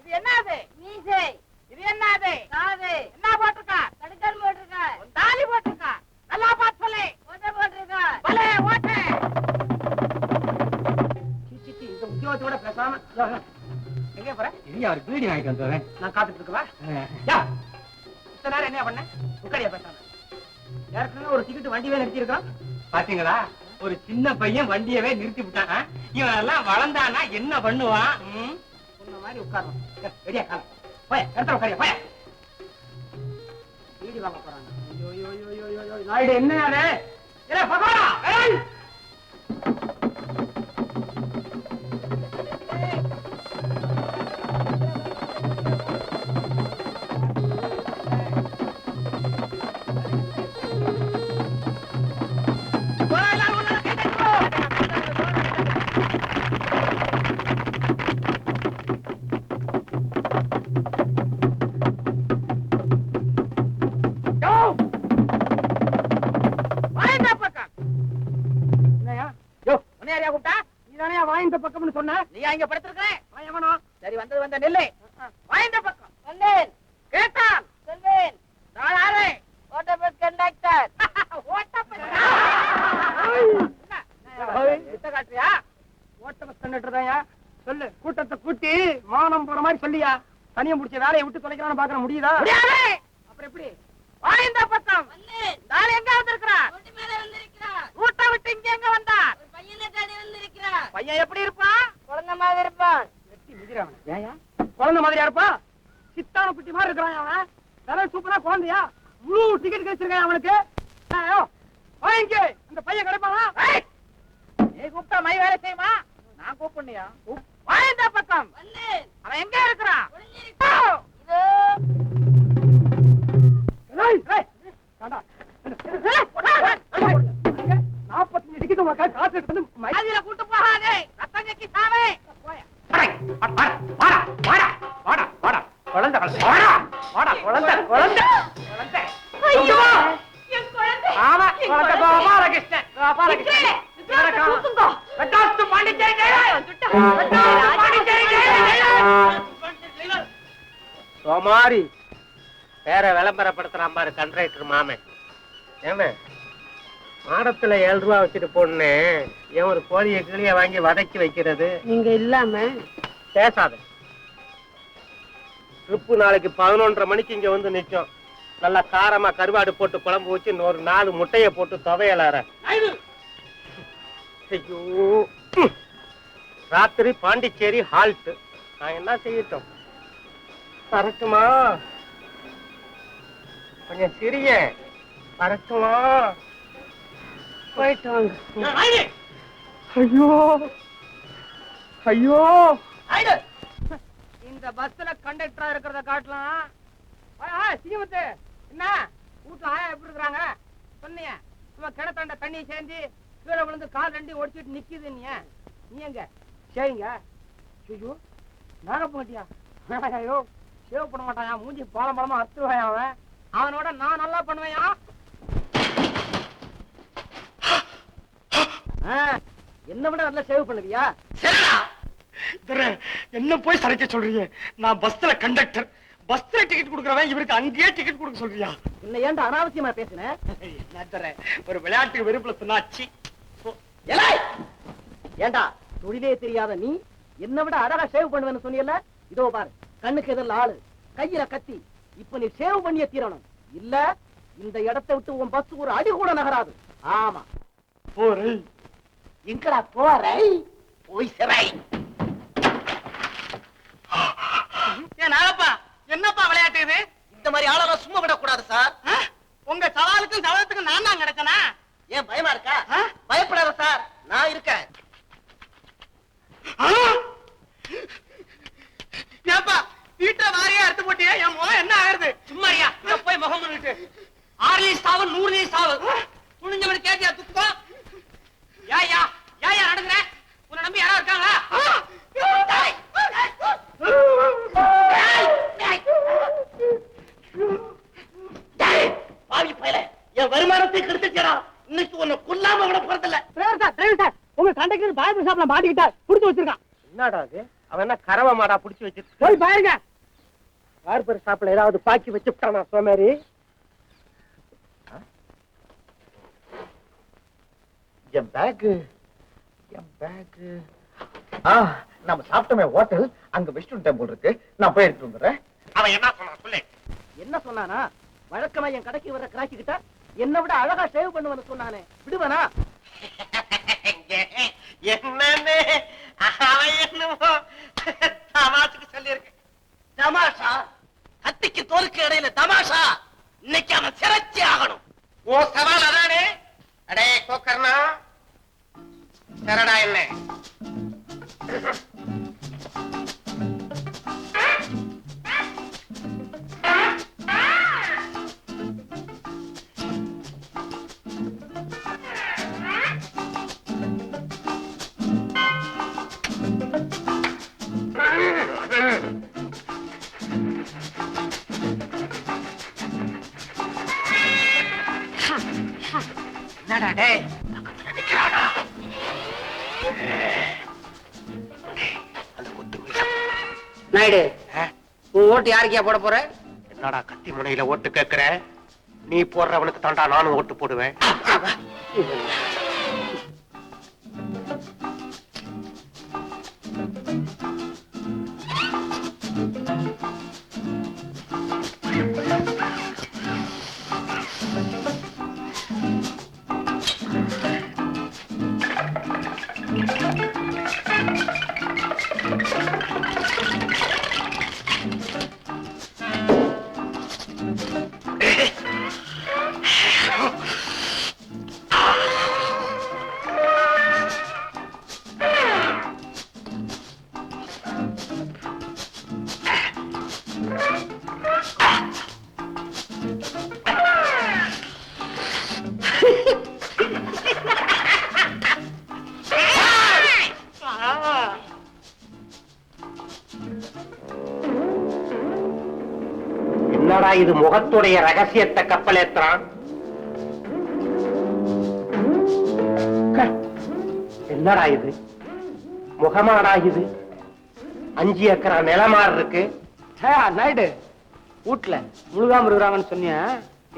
இது என்னது? இது என்னது? என்ன போட்டிருக்கா? உன் தாலி போட்டிருக்கா. நல்லா பார்த்து சொல்லு. பலே, ஓட்டு. இந்த உத்தியோகத்தோட பேசாம எங்க போற? இல்லையா ஒரு பீடி வாங்கிட்டு வந்துடுறேன். நான் காத்துட்டு இருக்கவா? இத்தனை நேரம் என்ன பண்ண? உட்காரியா பேசாம. ஏற்கனவே ஒரு டிக்கெட் வண்டியே நிறுத்திருக்கான். பாத்தீங்களா? ஒரு சின்ன பையன் வண்டியவே நிறுத்தி விட்டான். இவன் எல்லாம் வளர்ந்தானா என்ன பண்ணுவான்? உன்ன மாதிரி உட்காரணும். ரெடியா காலம் போய் இடத்துல உட்காரியா போய். வீடு வாங்க போறாங்க. ஐயோ, நாயுடு என்ன யாரு? பகவானா, வாய்ந்த பக்கம்னு சொன்ன. நீ இங்க படுத்திருக்க. சரி, வந்தது வந்த நெல்லை. வாய்ந்த பக்கம் வந்தேன். கேட்டால் சொல்வேன். நான் யாரு? ஓட்டபஸ் கண்டக்டர். காட்டுறியா? ஓட்டபஸ் கண்டக்டர் தான்யா. சொல்லு, கூட்டத்தை கூட்டி மானம் போற மாதிரி சொல்லியா. தனியா முடிச்ச வேலையை விட்டு தொலைக்கலாம்னு பாக்குற முடியுதா? அப்புறம் எப்படி? வாய்ந்த பக்கம் நாளை எங்க வந்திருக்கிறார்? ஊட்ட விட்டு இங்க எங்க வந்தார்? பையன் எப்படி இருப்பான்? குழந்தை மாதிரி இருப்பான். குழந்தை மாதிரியா இருப்பான்? சித்தான குட்டி மாதிரி இருக்கிறான் அவன். வேலை சூப்பரா குழந்தையா? முழு டிக்கெட் கிடைச்சிருக்கான் அவனுக்கு. வாங்கி அந்த பையன் கிடைப்பானா? நீ கூப்பிட்டா மை வேலை செய்யுமா? நான் கூப்பிடுனியா? வாய்ந்த பக்கம் அவன் எங்க இருக்கிறான்? 45 டிக்கெட் உனக்கு காசு எடுத்து மயில கூட்டு போகாதே. ரத்தங்கி சாவே. குழந்தை ஐயோ, என் குழந்தை. ஆமா, குழந்தை கோபாலகிருஷ்ணன். சோமாரி வேற விளம்பரப்படுத்துறான் பாரு கண்ட்ராக்டர் மாமன். ஏமே மாடத்துல 7 ரூபா வச்சுட்டு போன்னு ஏன் ஒரு கோழியை கிளிய வாங்கி வதக்கி வைக்கிறது? நீங்க இல்லாம பேசாத. ட்ரிப்பு நாளைக்கு 11:30 மணிக்கு இங்க வந்து நிற்கும். நல்லா காரமா கருவாடு போட்டு குழம்பு வச்சு ஒரு 4 முட்டைய போட்டு துவையலார. ஐயோ, ராத்திரி பாண்டிச்சேரி ஹால்ட். நான் என்ன செய்யட்டும்? வரட்டுமா? கொஞ்சம் சிறிய வரட்டுமா? போயிட்டு வாங்க. ஐயோ ஐயோ, இந்த பஸ்ல கண்டக்டரா இருக்கிறத காட்டலாம். சீமத்து என்ன வீட்டுல ஆயா எப்படி இருக்கிறாங்க சொன்னீங்க? சும்மா கிணத்தாண்ட தண்ணி சேர்ந்து கீழே விழுந்து கால் ரெண்டி ஒடிச்சிட்டு நிக்குது. நீ எங்க சரிங்க? ஐயோ நாக போட்டியா? ஐயோ சேவ் பண்ண மாட்டாயா? மூஞ்சி பாலம் பாலமா அத்துவாயா? அவனோட நான் நல்லா பண்ணுவேயா? என்ன விட நல்லா சேவ் பண்ணுவியா? என்ன போய் சரைக்க சொல்றீங்க? நான் பஸ்ல கண்டக்டர், பஸ்ல டிக்கெட் கொடுக்கறவன் இவருக்கு அங்கேயே டிக்கெட் கொடுக்க சொல்றியா? என்ன ஏன்டா அனாவசியமா பேசுனேன்? ஒரு விளையாட்டுக்கு வெறுப்புல சொன்னாச்சு. ஏண்டா தொழிலே தெரியாத நீ என்ன விட அழகா சேவ் பண்ணுவேன்னு சொன்னீல்ல? இதோ பாரு, கண்ணுக்கு எதிரில் ஆளு, கையில கத்தி. இப்ப நீ சேவ் பண்ணிய தீரணும். இல்ல இந்த இடத்தை விட்டு உன் பஸ் ஒரு அடி கூட நகராது. ஆமா போரை எங்கடா போறை? போய் சிறை. நாகப்பா, என்னப்பா விளையாட்டு இது? இந்த மாதிரி ஆளெல்லாம் சும்மா விடக்கூடாது சார். உங்க சவாலுக்கும் சவாலத்துக்கும் நான் தான் கிடைச்சனா? ஏன் பயமா இருக்கா? பயப்படாத சார், நான் இருக்கேன். ஏப்பா வீட்டுல வாரியா எடுத்து போட்டியா? என் முகம் என்ன ஆகுது? சும்மாரியா போய் முகம் பண்ணிட்டு 6 சாவு 100 சாவு துணிஞ்சவனு கேட்டியா துக்கம்? ஏயா ஏயா நடந்துற? உன்னை நம்பி யாரா இருக்காங்களா? பாவி பயல, என் வருமானத்தை கெடுத்துட்டா. இன்னைக்கு உன்னை கொல்லாம விட போறதில்ல. டிரைவர் சார், உங்க கண்டக்டர் பாய் ஷாப்ல மாட்டிக்கிட்டா புடிச்சு வச்சிருக்கான். என்னடா அது? அவன் என்ன கரவ மாடா புடிச்சு வச்சிருக்கு? போய் பாருங்க. பார்பர் ஷாப்ல ஏதாவது பாக்கி வச்சுட்டானா சோமேரி? என் பேக் நம்ம சாப்பிட்டோமே ஹோட்டல், அங்க வெஸ்டர்ன் டெம்பிள் இருக்கு. நான் போய் எடுத்துட்டு வந்துடுறேன். அவன் என்ன சொன்னா சொல்லு. என்ன சொன்னானா? வழக்கமா என் கடைக்கு வர கிராக்கிக்கிட்ட என்ன விட அழகா சேவ் பண்ணுவேன்னு சொன்னானே, விடுவனா? என்னன்னு அவன் என்னமோ தமாஷுக்கு சொல்லியிருக்கு. தமாஷா? கத்திக்கு தோலுக்கு இடையில தமாஷா? இன்னைக்கு அவன் சிறைச்சி ஆகணும். ஓ சவால் அதானே? அடே கோக்கர்னா, சரடா என்ன? என்னடா டேய்? நாயுடு, உன் ஓட்டு யாருக்கியா போட போற? என்னடா கத்தி முனையில ஓட்டு கேட்கிற? நீ போடுறவனுக்கு தாண்டா நானும் ஓட்டு போடுவேன். என்னடா இது முகத்துடைய ரகசியத்தை கப்பலேத்தான்? என்னடா இது முகமாடா? இது 5 ஏக்கரா நிலமாறு இருக்கு. நாயுடு, வீட்டுல முழுகாம இருக்கிறாங்கன்னு சொன்னியா?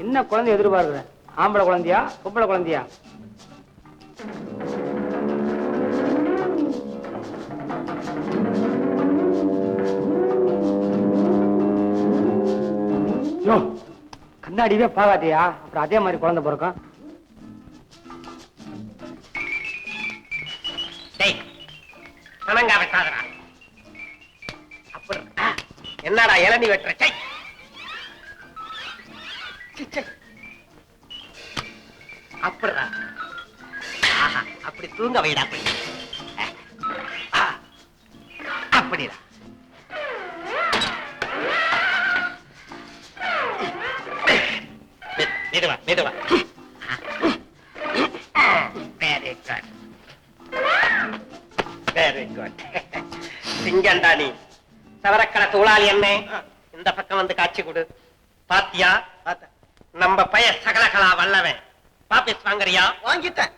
என்ன குழந்தை எதிர்பார்க்கிற? ஆம்பளை குழந்தையா பொம்பளை குழந்தையா? கண்ணாடியே பாக்காட்டியா? அப்புறம் அதே மாதிரி குழந்தை பிறக்கும். என்னடா இளநீ வெட்டுற? அப்படிடா, அப்படி தூங்க வைடா. அப்படிடா. மெதுவா மெதுவா. Very good, very good. சிங்கண்டா நீ. சவரக்கடை தூளாளி என்ன இந்த பக்கம் வந்து காட்சி கொடு. பாத்தியா? நம்ம பைய சகலகலா வல்லவன். பாபிஸ் வாங்குறியா? வாங்கிட்டேன்.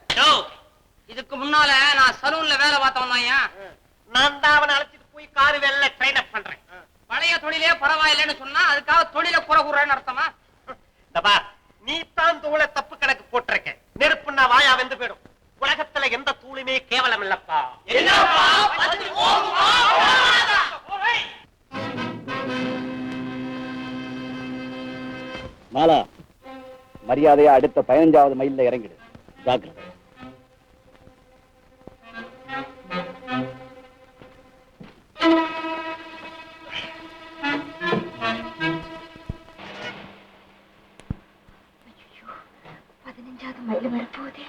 இதுக்கு முன்னால நான் சலூன்ல வேலை பார்த்தவன். நான் தான் அவனை அழைச்சிட்டு போய் காரு வேலை ட்ரைன் அப் பண்றேன். பழைய தொழிலே பரவாயில்லைன்னு சொன்னா அதுக்காக தொழில குறை கூறன்னு அர்த்தமா? நீ தான் தூளை தப்பு கணக்கு போட்டிருக்க. நெருப்புன்னா வாயா வெந்து போயிடும். உலகத்துல எந்த தூளுமே கேவலம் இல்லப்பா. மாலா, மரியாதையா அடுத்த 15வது மைல்ல இறங்கிடு. ஜாக்கிரதை. ஐயோ, 15வது மைல் வரப்போகுதே.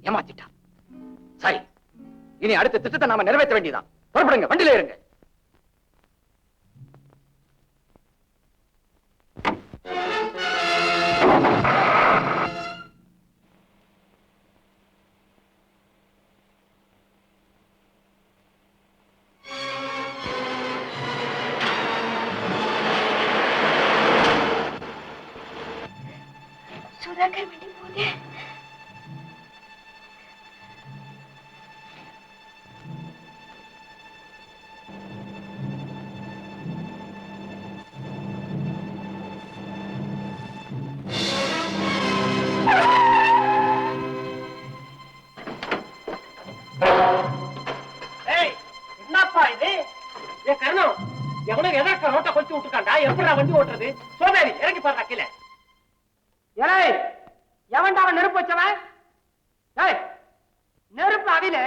ஏமாத்திட்டா. சரி, இனி அடுத்த திட்டத்தை நாம நிறைவேற்ற வேண்டியதான். புறப்படுங்க, வண்டியில இருங்க. சுதாகர் வண்டி போதே. என்னப்பா இது? கருணம், எவனும் எதற்க ரோட்டை கொச்சு விட்டுருக்காண்டா? எப்படா வண்டி ஓட்டுறது? சோதரி இறங்கி பாரு கீழே. எவன்டா அவன் நெருப்பு வச்சவன்? நெருப்பு அவில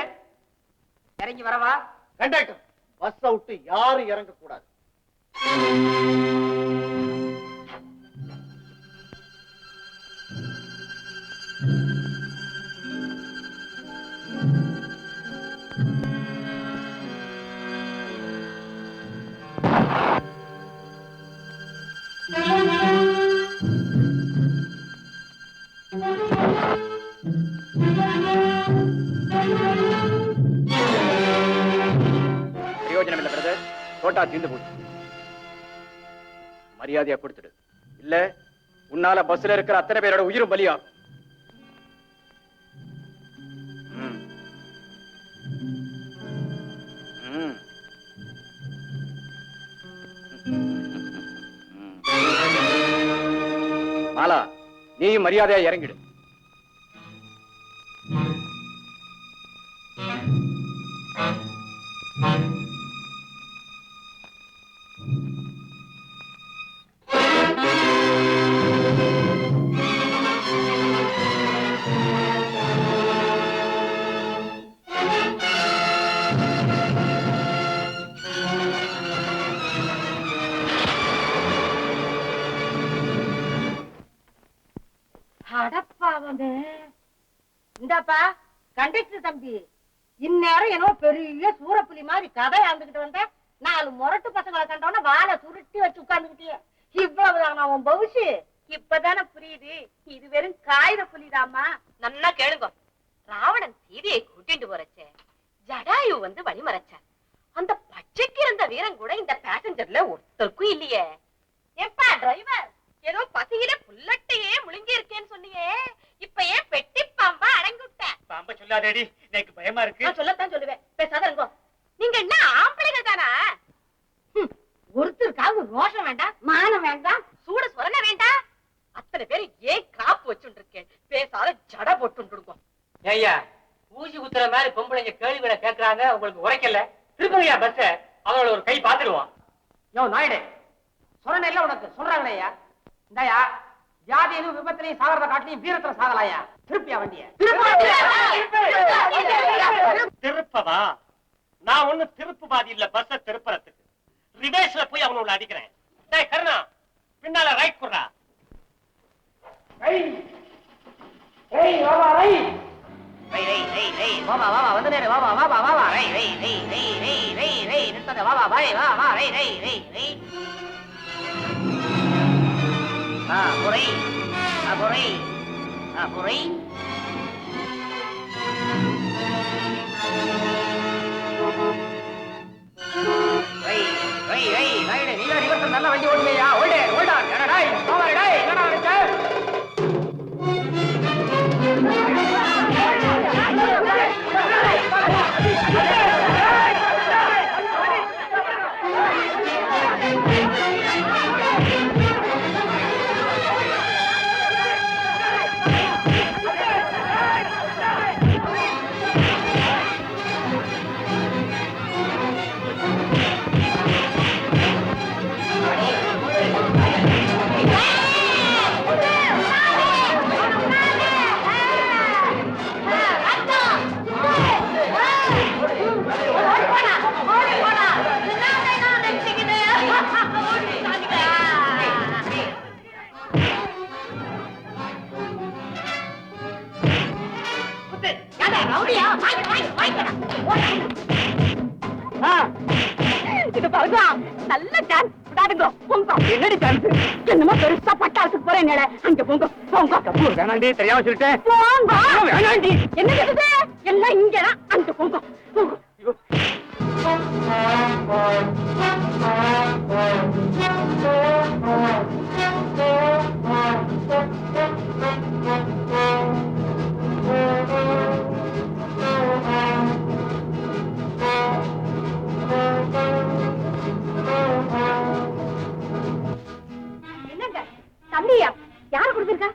இறங்கி வரவா? கண்டக்டர், பஸ் விட்டு யாரும் இறங்க கூடாது. பிரயோஜனம் இல்ல பிரதர், தோட்டா தீர்ந்து போச்சு. மரியாதையா கொடுத்துடு, இல்ல உன்னால பஸ்ல இருக்கிற அத்தனை பேரோட உயிரும் பலியாகும். மாலா, நீயும் மரியாதையா இறங்கிடு. அடப்பாவமே. இந்தாப்பா கண்டக்டர் தம்பி, இந்நேரம் என்னோ பெரிய சூரப்புலி மாதிரி கதை ஆண்டுகிட்டு வந்த 4 முரட்டு பசங்களை கண்டோன்னா வாழை சுருட்டி வச்சு உட்கார்ந்துக்கிட்டே. இவ்வளவுதான் உன் பவுசு. இப்பதானே புரியுது, இது வெறும் காகித புலிதாமா. நல்லா கேளுங்க. ராவணன் சீதையை கூட்டிட்டு போறச்சே ஜடாயு வந்து வழிமறைச்சார். அந்த பச்சைக்கு இருந்த வீரன் கூட இந்த பேசஞ்சர்ல ஒருத்தருக்கும் இல்லையே. எப்பா டிரைவர், ஏதோ பசியில புல்லட்டையே முழுங்கி இருக்கேன்னு சொன்னியே, இப்ப ஏன் பெட்டி பாம்பா அடங்கி விட்ட? பாம்ப சொல்லாதேடி, எனக்கு பயமா இருக்கு. நான் சொல்லத்தான் சொல்லுவேன், பேசாத இருங்கோ. நீங்க என்ன ஆம்பளைங்க தானா? ஒருத்தருக்காவது ரோஷம் வேண்டாம், மானம் வேண்டாம், சூட சொரண வேண்டாம். அத்தனை பேரு ஏன் காப்பு வச்சுட்டு இருக்கேன்? பேசாத ஜட போட்டு இருக்கோம். ஐயா, ஊசி குத்துற மாதிரி பொம்பளைங்க கேள்விகளை கேட்கறாங்க, உங்களுக்கு உரைக்கல? திருப்பதியா பஸ் அவளோட ஒரு கை பாத்துடுவான். யோ நாயுடு சொன்னேன்ல உனக்கு சொல்றாங்களையா இந்தாயா ஜாதியிலும் விபத்திலையும் சாகிறத காட்டிலையும் வீரத்துல சாகலாயா. திருப்பியா வண்டிய திருப்பவா? நான் ஒண்ணு திருப்புவாதி இல்ல, பஸ்ஸ திருப்பறதுக்கு. ரிவேஸ்ல போய் அவனோட அடிக்கிறேன். டேய் கருணா, பின்னால ரைட் குடுறா. வந்து நேரு வா நிறுத்தாத வா புரை புரை புரை நல்ல வண்டி ஓடுமையா ஓல்டா நல்ல சான்ஸ் விடாதுங்க. என்னடி சான்ஸ்? என்னமோ பெருசா பட்டாளத்துக்கு போறேன். அங்க போங்க போங்க. வேணாண்டி தெரியாம சொல்லிட்டேன். போங்க வேணாண்டி. என்ன கேக்குது? எல்லாம் இங்கதான். அங்க போங்க போங்க. என்னங்க தம்பியா யாரு கொடுத்திருக்கா?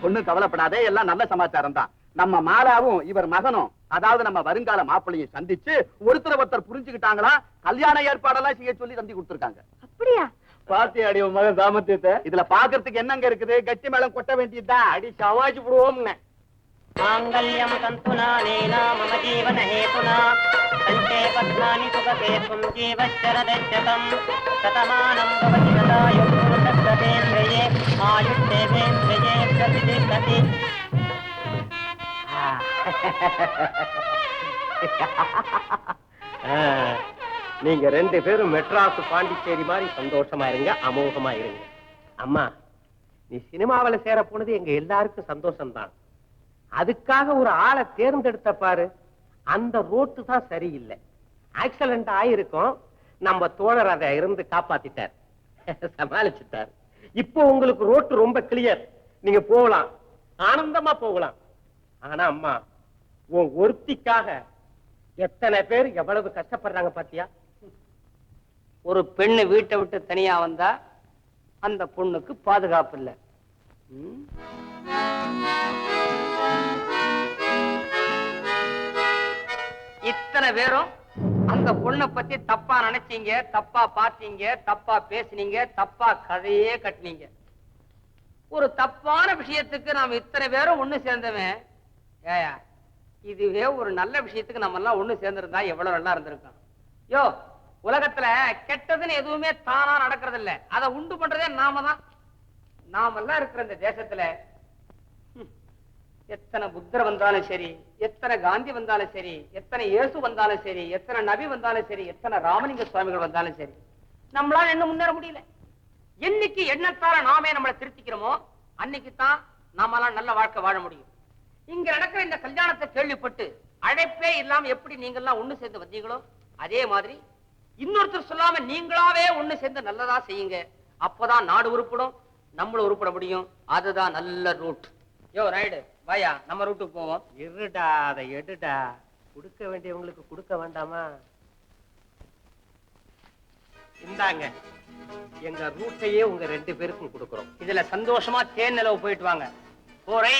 ஒண்ணும் கவலைப்படாதே, எல்லாம் நல்ல சமாச்சாரம் தான். நம்ம மாலாவும் இவர் மகனும், அதாவது நம்ம வருங்கால மாப்பிள்ளையும் சந்திச்சு ஒருத்தர் புரிஞ்சுக்கிட்டாங்களா, கல்யாண ஏற்பாடெல்லாம் செய்ய சொல்லி தந்தி கொடுத்திருக்காங்க. அப்படியா? பாத்தி அடி உன் மகன் தாமத்தியத்தை இதுல பாக்குறதுக்கு என்னங்க இருக்குது? கட்டி மேளம் கொட்ட வேண்டியதுதான். அடி சவாஜி விடுவோம். மாங்கல்யம் தந்துனா நேனா மம ஜீவன ஹேதுனா சஞ்சே பத்னானி சுகதே தும் ஜீவச்சரதஜ்ஜதம் சதமானம் பவதி சதாயு புருஷஸ்தேந்திரயே ஆயுஷ்டேவேந்திரயே பிரதிஷ்டதி. நீங்க ரெண்டு பேரும் மெட்ராஸ் பாண்டிச்சேரி மாதிரி சந்தோஷமா இருங்க, அமோகமா இருங்க. அம்மா, நீ சினிமாவில சேர போனது எங்க எல்லாருக்கும் சந்தோஷம்தான். அதுக்காக ஒரு ஆளை தேர்ந்தெடுத்த பாரு, அந்த ரோட்டு தான் சரியில்லை. ஆக்சிடென்ட் ஆயிருக்கும், நம்ம தோழர் அதை இருந்து காப்பாத்திட்டார், சமாளிச்சுட்டார். இப்போ உங்களுக்கு ரோட்டு ரொம்ப கிளியர், நீங்க போகலாம், ஆனந்தமா போகலாம். ஆனா அம்மா, உன் ஒருத்திக்காக எத்தனை பேர் எவ்வளவு கஷ்டப்படுறாங்க பாத்தியா? ஒரு பெண்ணு வீட்டை விட்டு தனியா வந்தா அந்த பொண்ணுக்கு பாதுகாப்பு இல்லை. இத்தனை பேரும் அந்த பொண்ணை பத்தி தப்பா நினைச்சீங்க, தப்பா பாத்தீங்க, தப்பா பேசினீங்க, தப்பா கதையே கட்டினீங்க. ஒரு தப்பான விஷயத்துக்கு நாம இத்தனை பேரும் ஒண்ணு சேர்ந்தவன். ஏயா, இதுவே ஒரு நல்ல விஷயத்துக்கு நம்ம எல்லாம் ஒண்ணு சேர்ந்திருந்தா எவ்வளவு நல்லா இருந்திருக்கும். யோ, உலகத்துல கெட்டதுன்னு எதுவுமே தானா நடக்கிறது இல்ல, அதை உண்டு பண்றதே நாம தான். நாமெல்லாம் இருக்கிற இந்த தேசத்துல எத்தனை புத்தர் வந்தாலும் சரி, எத்தனை காந்தி வந்தாலும் சரி, எத்தனை இயேசு வந்தாலும் சரி, எத்தனை நபி வந்தாலும் சரி, எத்தனை ராமலிங்க சுவாமிகள் வந்தாலும் சரி, நம்மளால என்ன முன்னேற முடியல. என்னைக்கு எண்ணத்தால நாமே நம்மளை திருத்திக்கிறோமோ அன்னைக்கு தான் நாமெல்லாம் நல்ல வாழ்க்கை வாழ முடியும். இங்க நடக்கிற இந்த கல்யாணத்தை கேள்விப்பட்டு அழைப்பே இல்லாம எப்படி நீங்கெல்லாம் ஒண்ணு சேர்ந்து வந்தீங்களோ, அதே மாதிரி இன்னொருத்தர் சொல்லாம நீங்களாவே ஒண்ணு சேர்ந்து நல்லதா செய்யுங்க. அப்பதான் நாடு உருப்படும், நம்மளும் உருப்பட முடியும். அதுதான் நல்ல ரூட். யோ ரைடு வாயா, நம்ம ரூட்டுக்கு போவோம். இருடா, அதை எடுடா. கொடுக்க வேண்டியவங்களுக்கு கொடுக்க வேண்டாமா? இந்தாங்க, எங்க ரூட்டையே உங்க ரெண்டு பேருக்கும் கொடுக்கிறோம். இதுல சந்தோஷமா தேன் நிலவு போயிட்டு வாங்க. போரை